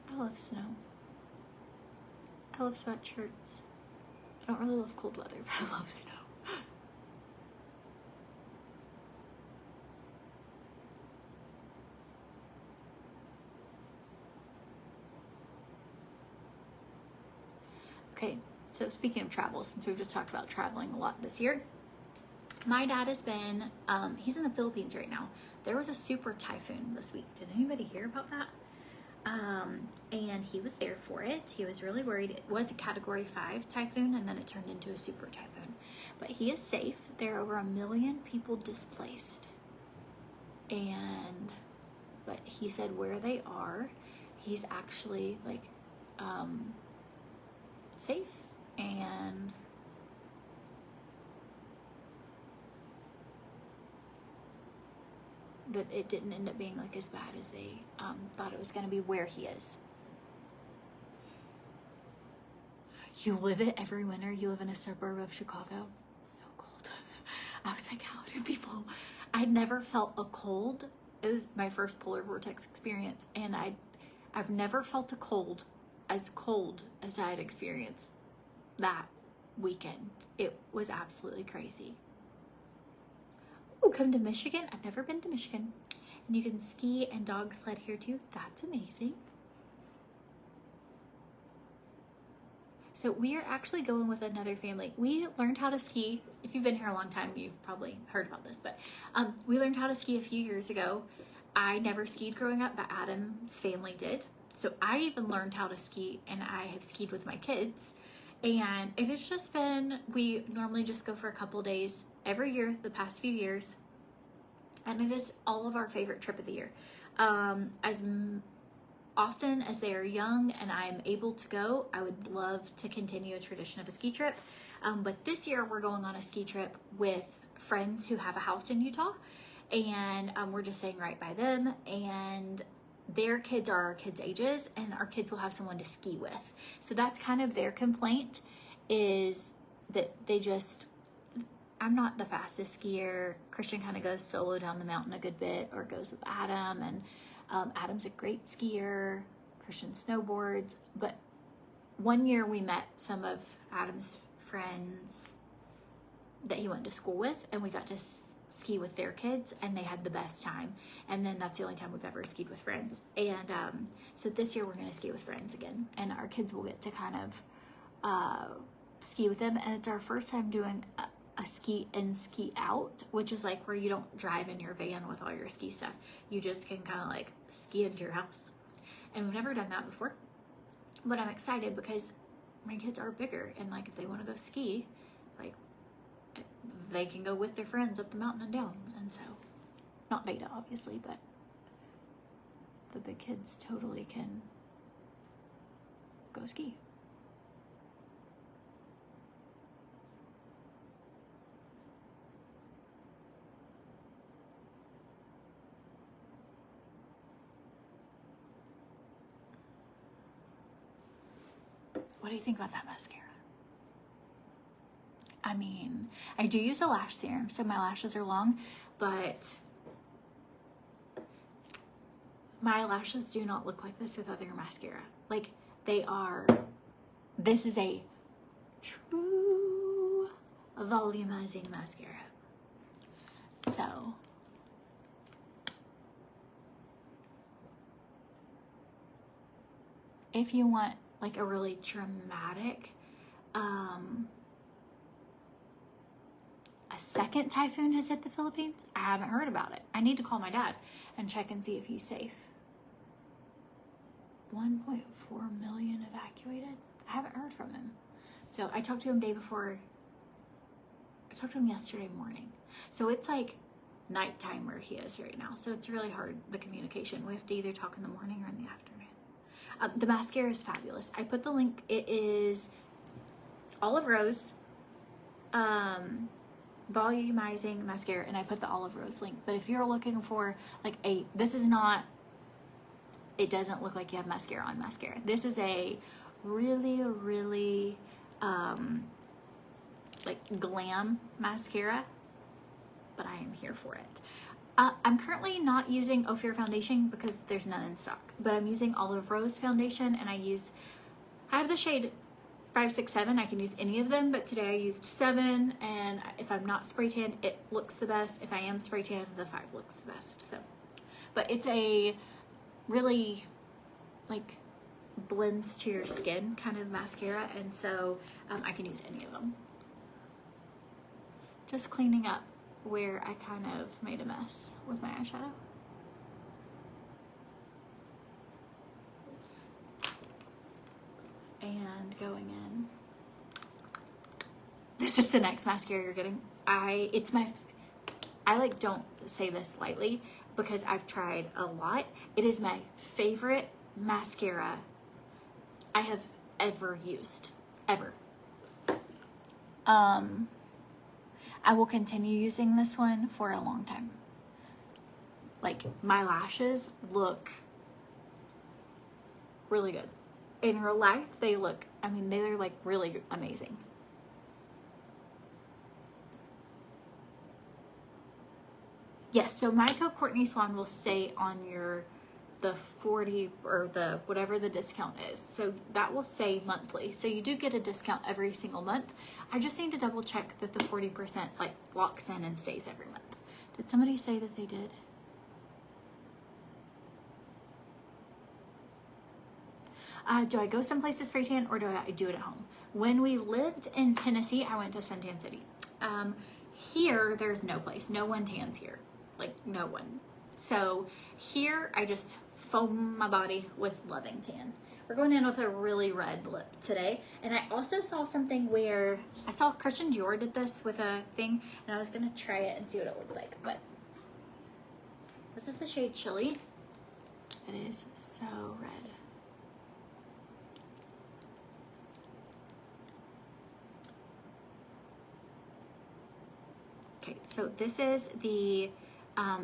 I love snow. I love sweatshirts. I don't really love cold weather, but I love snow. Okay, so speaking of travel, since we've just talked about traveling a lot this year, my dad has been, he's in the Philippines right now. There was a super typhoon this week. Did anybody hear about that? And he was there for it. He was really worried. It was a Category 5 typhoon, and then it turned into a super typhoon. But he is safe. There are over 1 million people displaced. But he said where they are, he's actually like safe, and that it didn't end up being like as bad as they thought it was going to be where he is. You live it every winter. You live in a suburb of Chicago. It's so cold. I was like, how do people? I'd never felt a cold. It was my first polar vortex experience, and I've never felt a cold as I had experienced that weekend. It was absolutely crazy. Oh, come to Michigan. I've never been to Michigan. And you can ski and dog sled here too. That's amazing. So we are actually going with another family. We learned how to ski. If you've been here a long time, you've probably heard about this, but we learned how to ski a few years ago. I never skied growing up, but Adam's family did. So I even learned how to ski, and I have skied with my kids. And it has just been, we normally just go for a couple days every year the past few years. And it is all of our favorite trip of the year. As often as they are young and I'm able to go, I would love to continue a tradition of a ski trip. But this year we're going on a ski trip with friends who have a house in Utah. And we're just staying right by them. And their kids are our kids' ages, and our kids will have someone to ski with. So that's kind of their complaint, is that I'm not the fastest skier. Christian kind of goes solo down the mountain a good bit, or goes with Adam, and Adam's a great skier. Christian snowboards. But one year we met some of Adam's friends that he went to school with, and we got to ski with their kids, and they had the best time. And then that's the only time we've ever skied with friends. And so this year we're going to ski with friends again, and our kids will get to kind of ski with them. And it's our first time doing a ski in, ski out, which is like where you don't drive in your van with all your ski stuff. You just can kind of like ski into your house. And we've never done that before, but I'm excited because my kids are bigger, and like if they want to go ski, like they can go with their friends up the mountain and down. And so, not Beta obviously, but the big kids totally can go ski. What do you think about that mascara? I mean, I do use a lash serum, so my lashes are long, but my lashes do not look like this with other mascara. Like, they are, this is a true volumizing mascara. So, if you want like a really dramatic, a second typhoon has hit the Philippines. I haven't heard about it. I need to call my dad and check and see if he's safe. 1.4 million evacuated. I haven't heard from him. So I talked to him day before. I talked to him yesterday morning. So it's like nighttime where he is right now. So it's really hard, the communication. We have to either talk in the morning or in the afternoon. The mascara is fabulous. I put the link. It is Olive Rose volumizing mascara, and I put the Olive Rose link. But if you're looking for like this is not, it doesn't look like you have mascara on mascara. This is a really, really like glam mascara, but I am here for it. I'm currently not using Ophir foundation because there's none in stock, but I'm using Olive Rose foundation, and I have the shade 567. I can use any of them, but today I used 7, and if I'm not spray tanned, it looks the best. If I am spray tanned, the 5 looks the best. So, but it's a really like blends to your skin kind of mascara, and so I can use any of them. Just cleaning up where I kind of made a mess with my eyeshadow. going in. This is the next mascara you're getting. I like don't say this lightly because I've tried a lot. It is my favorite mascara I have ever used, ever. I will continue using this one for a long time. Like, my lashes look really good. In real life, they look, I mean, they're like really amazing. Yes, so my code Courtney Swan will stay on the 40 or the whatever the discount is. So that will stay monthly. So you do get a discount every single month. I just need to double check that the 40% like locks in and stays every month. Did somebody say that they did? Do I go someplace to spray tan or do I do it at home? When we lived in Tennessee, I went to Suntan City. Here, there's no place. No one tans here. Like, no one. So here, I just foam my body with Loving Tan. We're going in with a really red lip today. And I also saw something where I saw Christian Dior did this with a thing, and I was gonna try it and see what it looks like. But this is the shade Chili. It is so red. Okay, so this is the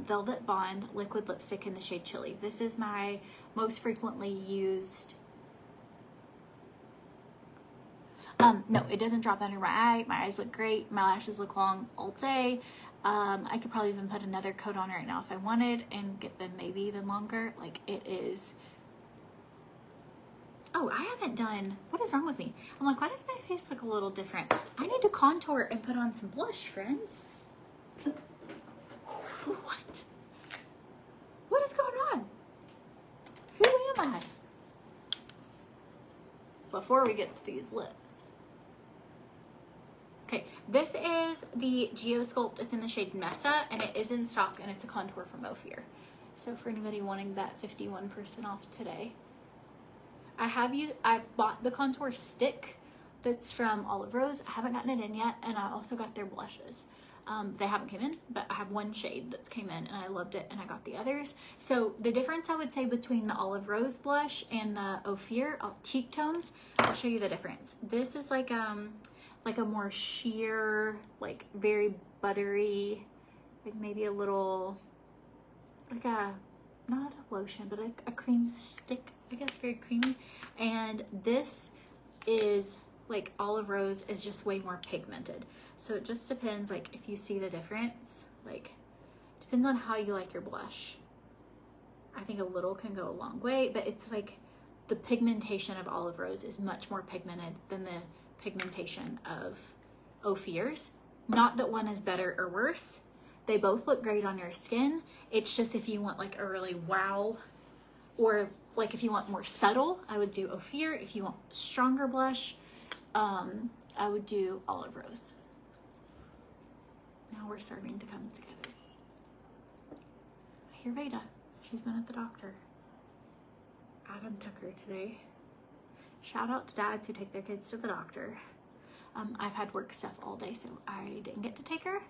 Velvet Bond liquid lipstick in the shade Chili. This is my most frequently used. No, it doesn't drop under my eye. My eyes look great. My lashes look long all day. I could probably even put another coat on right now if I wanted and get them maybe even longer. Like, it is. Oh, I haven't done, what is wrong with me? I'm like, why does my face look a little different? I need to contour and put on some blush, friends. What? What is going on? Who am I? Before we get to these lips. Okay, this is the Geosculpt. It's in the shade Nessa, and it is in stock, and it's a contour from Ophir. So for anybody wanting that 51% off today, I've bought the contour stick that's from Olive Rose. I haven't gotten it in yet, and I also got their blushes. They haven't come in, but I have one shade that's came in and I loved it, and I got the others. So the difference I would say between the Olive Rose blush and the Ophir cheek tones, I'll show you the difference. This is like a more sheer, like very buttery, like maybe a little, like a, not a lotion, but a cream stick, I guess, very creamy. And this is like Olive Rose is just way more pigmented. So it just depends, like, if you see the difference, like, depends on how you like your blush. I think a little can go a long way, but it's like the pigmentation of Olive Rose is much more pigmented than the pigmentation of Ophir's. Not that one is better or worse. They both look great on your skin. It's just if you want like a really wow, or like if you want more subtle, I would do Ophir. If you want stronger blush, I would do Olive Rose. Now we're starting to come together. I hear Veda. She's been at the doctor. Adam took her today. Shout out to dads who take their kids to the doctor. I've had work stuff all day, so I didn't get to take her.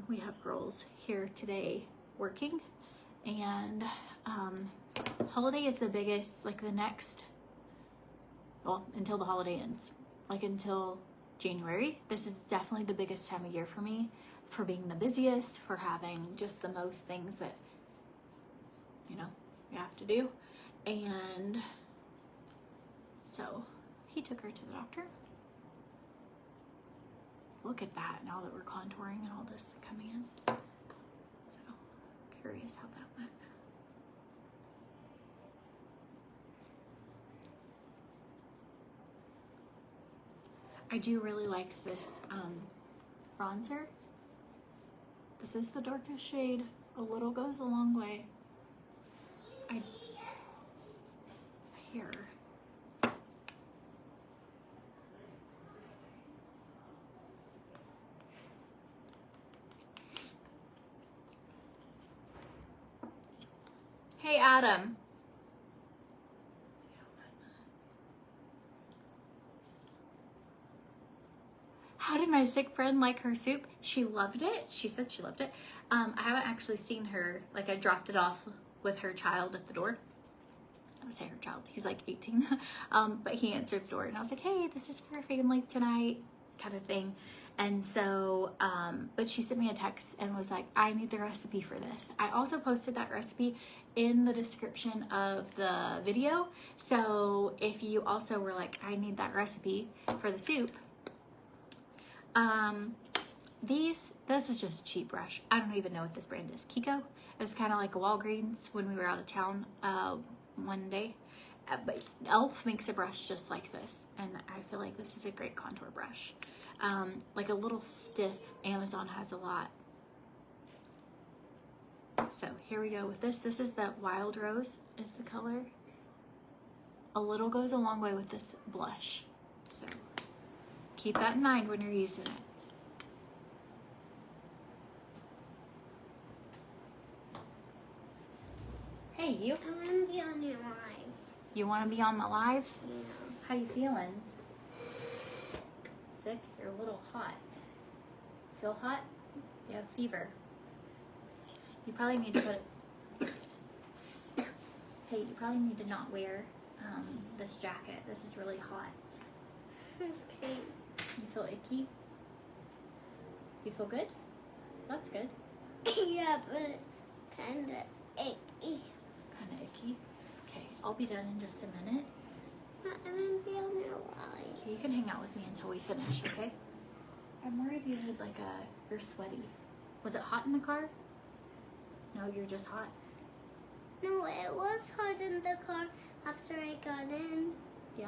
We have girls here today working, and holiday is the biggest, like the next, well, until the holiday ends, like until January. This is definitely the biggest time of year for me, for being the busiest, for having just the most things that, you know, you have to do. And so he took her to the doctor. Look at that, now that we're contouring and all this coming in. So curious how that went. I do really like this bronzer. This is the darkest shade. A little goes a long way. Here. Hey, Adam. How did my sick friend like her soup? She loved it. She said she loved it. I haven't actually seen her. Like, I dropped it off with her child at the door. I would say her child. He's like 18. But he answered the door and I was like, hey, this is for our family tonight, kind of thing. And so, but she sent me a text and was like, I need the recipe for this. I also posted that recipe in the description of the video. So if you also were like, I need that recipe for the soup, this is just cheap brush. I don't even know what this brand is. Kiko. It was kind of like a Walgreens when we were out of town one day. But Elf makes a brush just like this, and I feel like this is a great contour brush. Like a little stiff. Amazon has a lot. So here we go with this. This is the Wild Rose is the color. A little goes a long way with this blush. So keep that in mind when you're using it. Hey, you. I want to be on your live. You want to be on the live? Yeah. How you feeling? Sick? You're a little hot. Feel hot? You have fever. You probably need to put... Hey, you probably need to not wear this jacket. This is really hot. Okay. You feel icky? You feel good? That's good. Yeah, but kind of icky. Kind of icky. Okay, I'll be done in just a minute. I want to be on your live. Okay, you can hang out with me until we finish, okay? I'm worried you need like you're sweaty. Was it hot in the car? No, you're just hot. No, it was hot in the car after I got in. Yeah?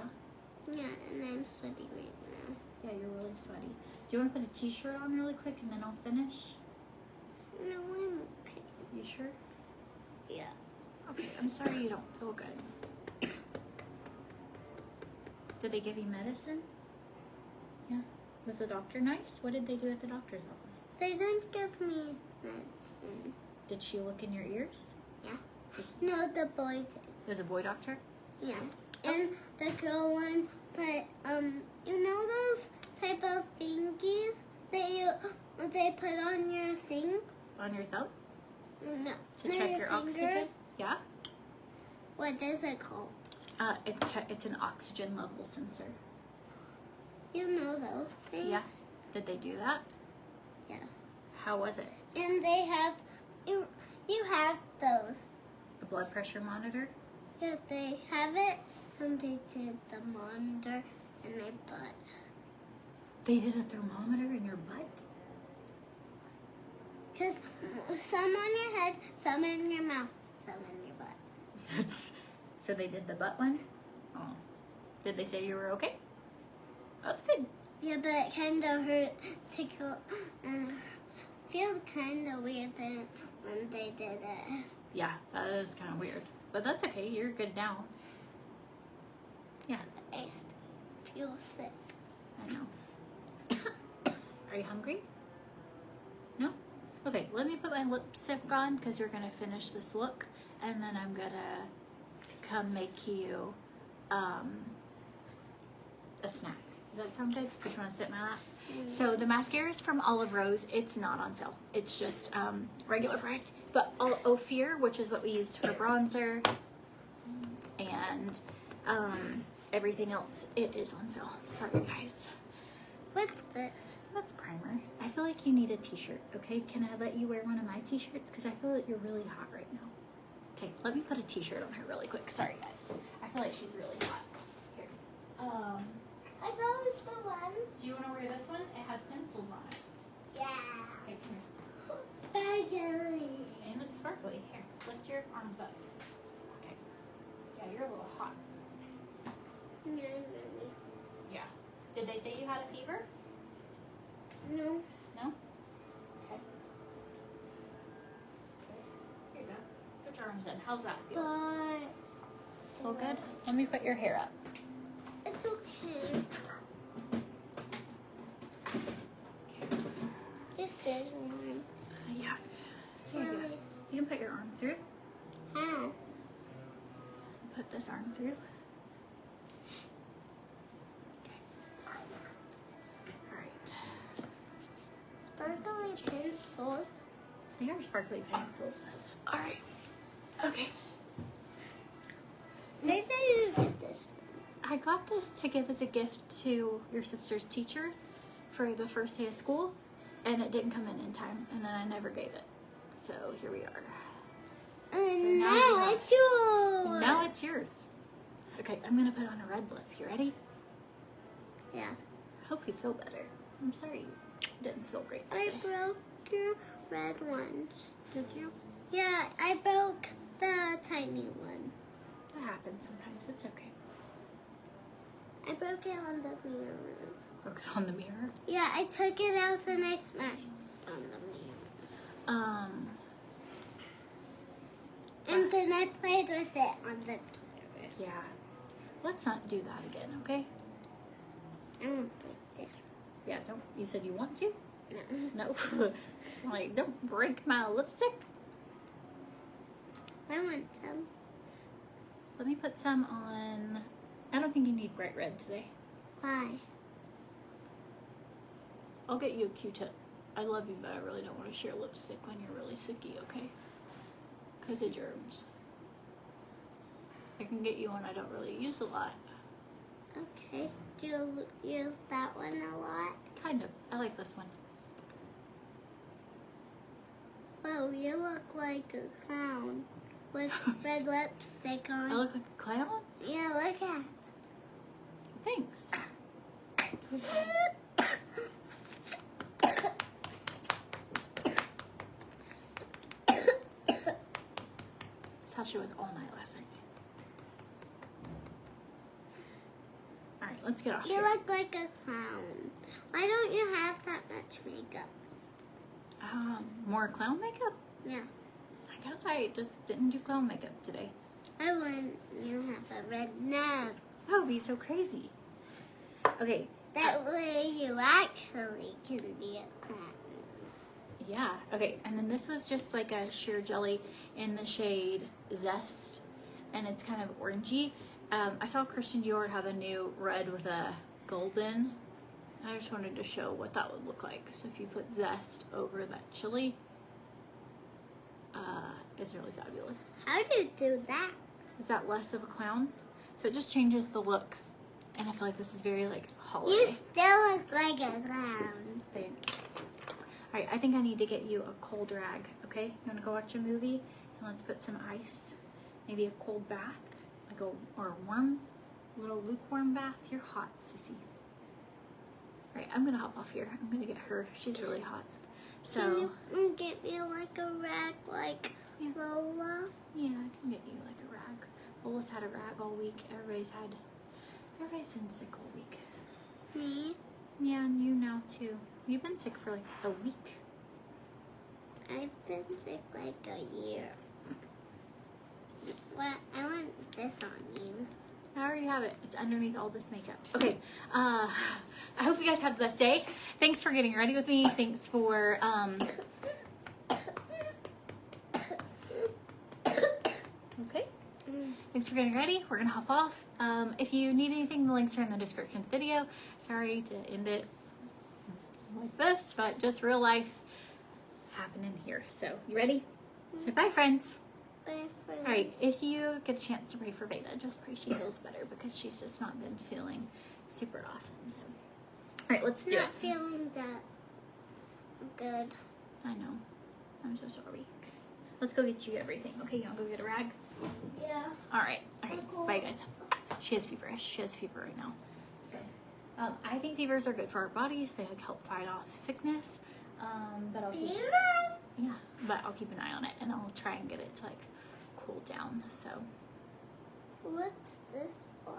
Yeah, and I'm sweaty right now. Yeah, you're really sweaty. Do you want to put a t-shirt on really quick and then I'll finish? No, I'm okay. You sure? Yeah. Okay, I'm sorry you don't feel good. Did they give you medicine? Yeah. Was the doctor nice? What did they do at the doctor's office? They didn't give me medicine. Did she look in your ears? Yeah. No, the boy did. It was a boy doctor? Yeah. And the girl one put, you know those type of thingies that they put on your thing? On your thumb? No. To check your oxygen? Yeah? What is it called? It's an oxygen level sensor. You know those things? Yeah. Did they do that? Yeah. How was it? And they have, you have those. The blood pressure monitor? Yeah, they have it, and they did the monitor in my butt. They did a thermometer in your butt? Because some on your head, some in your mouth, some in your butt. So they did the butt one? Oh. Did they say you were okay? That's good. Yeah, but it kind of hurt, tickle, feels kind of weird then when they did it. Yeah, that is kind of weird. But that's okay. You're good now. Yeah. I still feel sick. I know. Are you hungry? No? Okay, let me put my lipstick on because we're going to finish this look. And then I'm going to come make you a snack. Does that sound good? Do you want to sit in my lap? So the mascara is from Olive Rose. It's not on sale. It's just regular price. But Ophir, which is what we used for bronzer, and everything else, it is on sale. Sorry, guys. What's this? That's primer. I feel like you need a t-shirt, okay? Can I let you wear one of my t-shirts? Because I feel like you're really hot right now. Okay, let me put a t-shirt on her really quick. Sorry, guys. I feel like she's really hot. Here. Are those the ones? Do you want to wear this one? It has pencils on it. Yeah. Okay, come here. Sparkly. And it's sparkly. Here, lift your arms up. Okay. Yeah, you're a little hot. No, Mommy. Yeah. Did they say you had a fever? No. No? Okay. That's good. Here you go. Put your arms in. How's that feel? But Feel good? Let me put your hair up. it's okay. This is warm. Yeah. It's Here you go. really. You can put your arm through. How? Put this arm through. Okay. All right. Here are sparkly pencils. All right. Okay. Where did you get this from? I got this to give as a gift to your sister's teacher for the first day of school, and it didn't come in time, and then I never gave it. So here we are. And now it's yours. Now it's yours. Okay, I'm gonna put on a red lip. You ready? Yeah. Hope you feel better. I'm sorry you didn't feel great I today. broke your red ones. Did you? Yeah, I broke the tiny one. That happens sometimes. It's okay. I broke it on the mirror. Broke it on the mirror. Yeah, I took it out and I smashed on the mirror. And then I played with it on the mirror. Yeah. Let's not do that again, okay? I won't break this. Yeah, don't. You said you want to? No. No. Like, don't break my lipstick. I want some. Let me put some on. I don't think you need bright red today. Why? I'll get you a Q-tip. I love you, but I really don't want to share lipstick when you're really sicky, okay? Because of germs. I can get you one I don't really use a lot. Okay. Do you use that one a lot? Kind of. I like this one. Oh, you look like a clown with red lipstick on. I look like a clown? Yeah, look at. Thanks. That's how she was all night last night. Alright, let's get off You here. look like a clown. Why don't you have that much makeup? More clown makeup? Yeah. I guess I just didn't do clown makeup today. I want you to have a red nose. That would be so crazy. Okay. That way you actually can be a clown. Yeah. Okay. And then this was just like a sheer jelly in the shade Zest. And it's kind of orangey. I saw Christian Dior have a new red with a golden. I just wanted to show what that would look like. So if you put Zest over that chili, it's really fabulous. How do you do that? Is that less of a clown? So it just changes the look. And I feel like this is very like holiday. You still look like a clown. Thanks. All right, I think I need to get you a cold rag, okay? You wanna go watch a movie? And let's put some ice, maybe a cold bath, like or a warm, little lukewarm bath. You're hot, sissy. All right, I'm gonna hop off here. I'm gonna get her. She's really hot. So, Can you get me like a rag like Yeah. Lola? yeah, I can get you like a rag. Lola's had a rag all week. Everybody's been sick all week. Me? Yeah, and you now too. You've been sick for like a week. I've been sick like a year. What? I want this on you. I already have it. It's underneath all this makeup. Okay. I hope you guys have the best day. Thanks for getting ready with me. Thanks for okay. Thanks for getting ready. We're gonna hop off. If you need anything, the links are in the description of the video. Sorry to end it like this, but just real life happening here. So you ready? So bye, friends. All right, if you get a chance to pray for Veda, just pray she feels better because she's just not been feeling super awesome. So, all right, let's do Not it. feeling that good. I know. I'm so sorry. Let's go get you everything. Okay, you want to go get a rag? Yeah. All right. All right. Cool. Bye, guys. She has fever. She has fever right now. So, I think fevers are good for our bodies. They like help fight off sickness. But I'll keep, Fevers? yeah. But I'll keep an eye on it, and I'll try and get it to like cool down. So What's this for?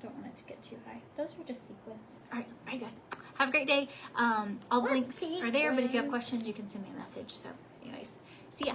don't want it to get too high. Those are just sequins. All right. Bye, guys. Have a great day. All the What links are there. But if you have sequins? questions, you can send me a message. So, anyways, see ya.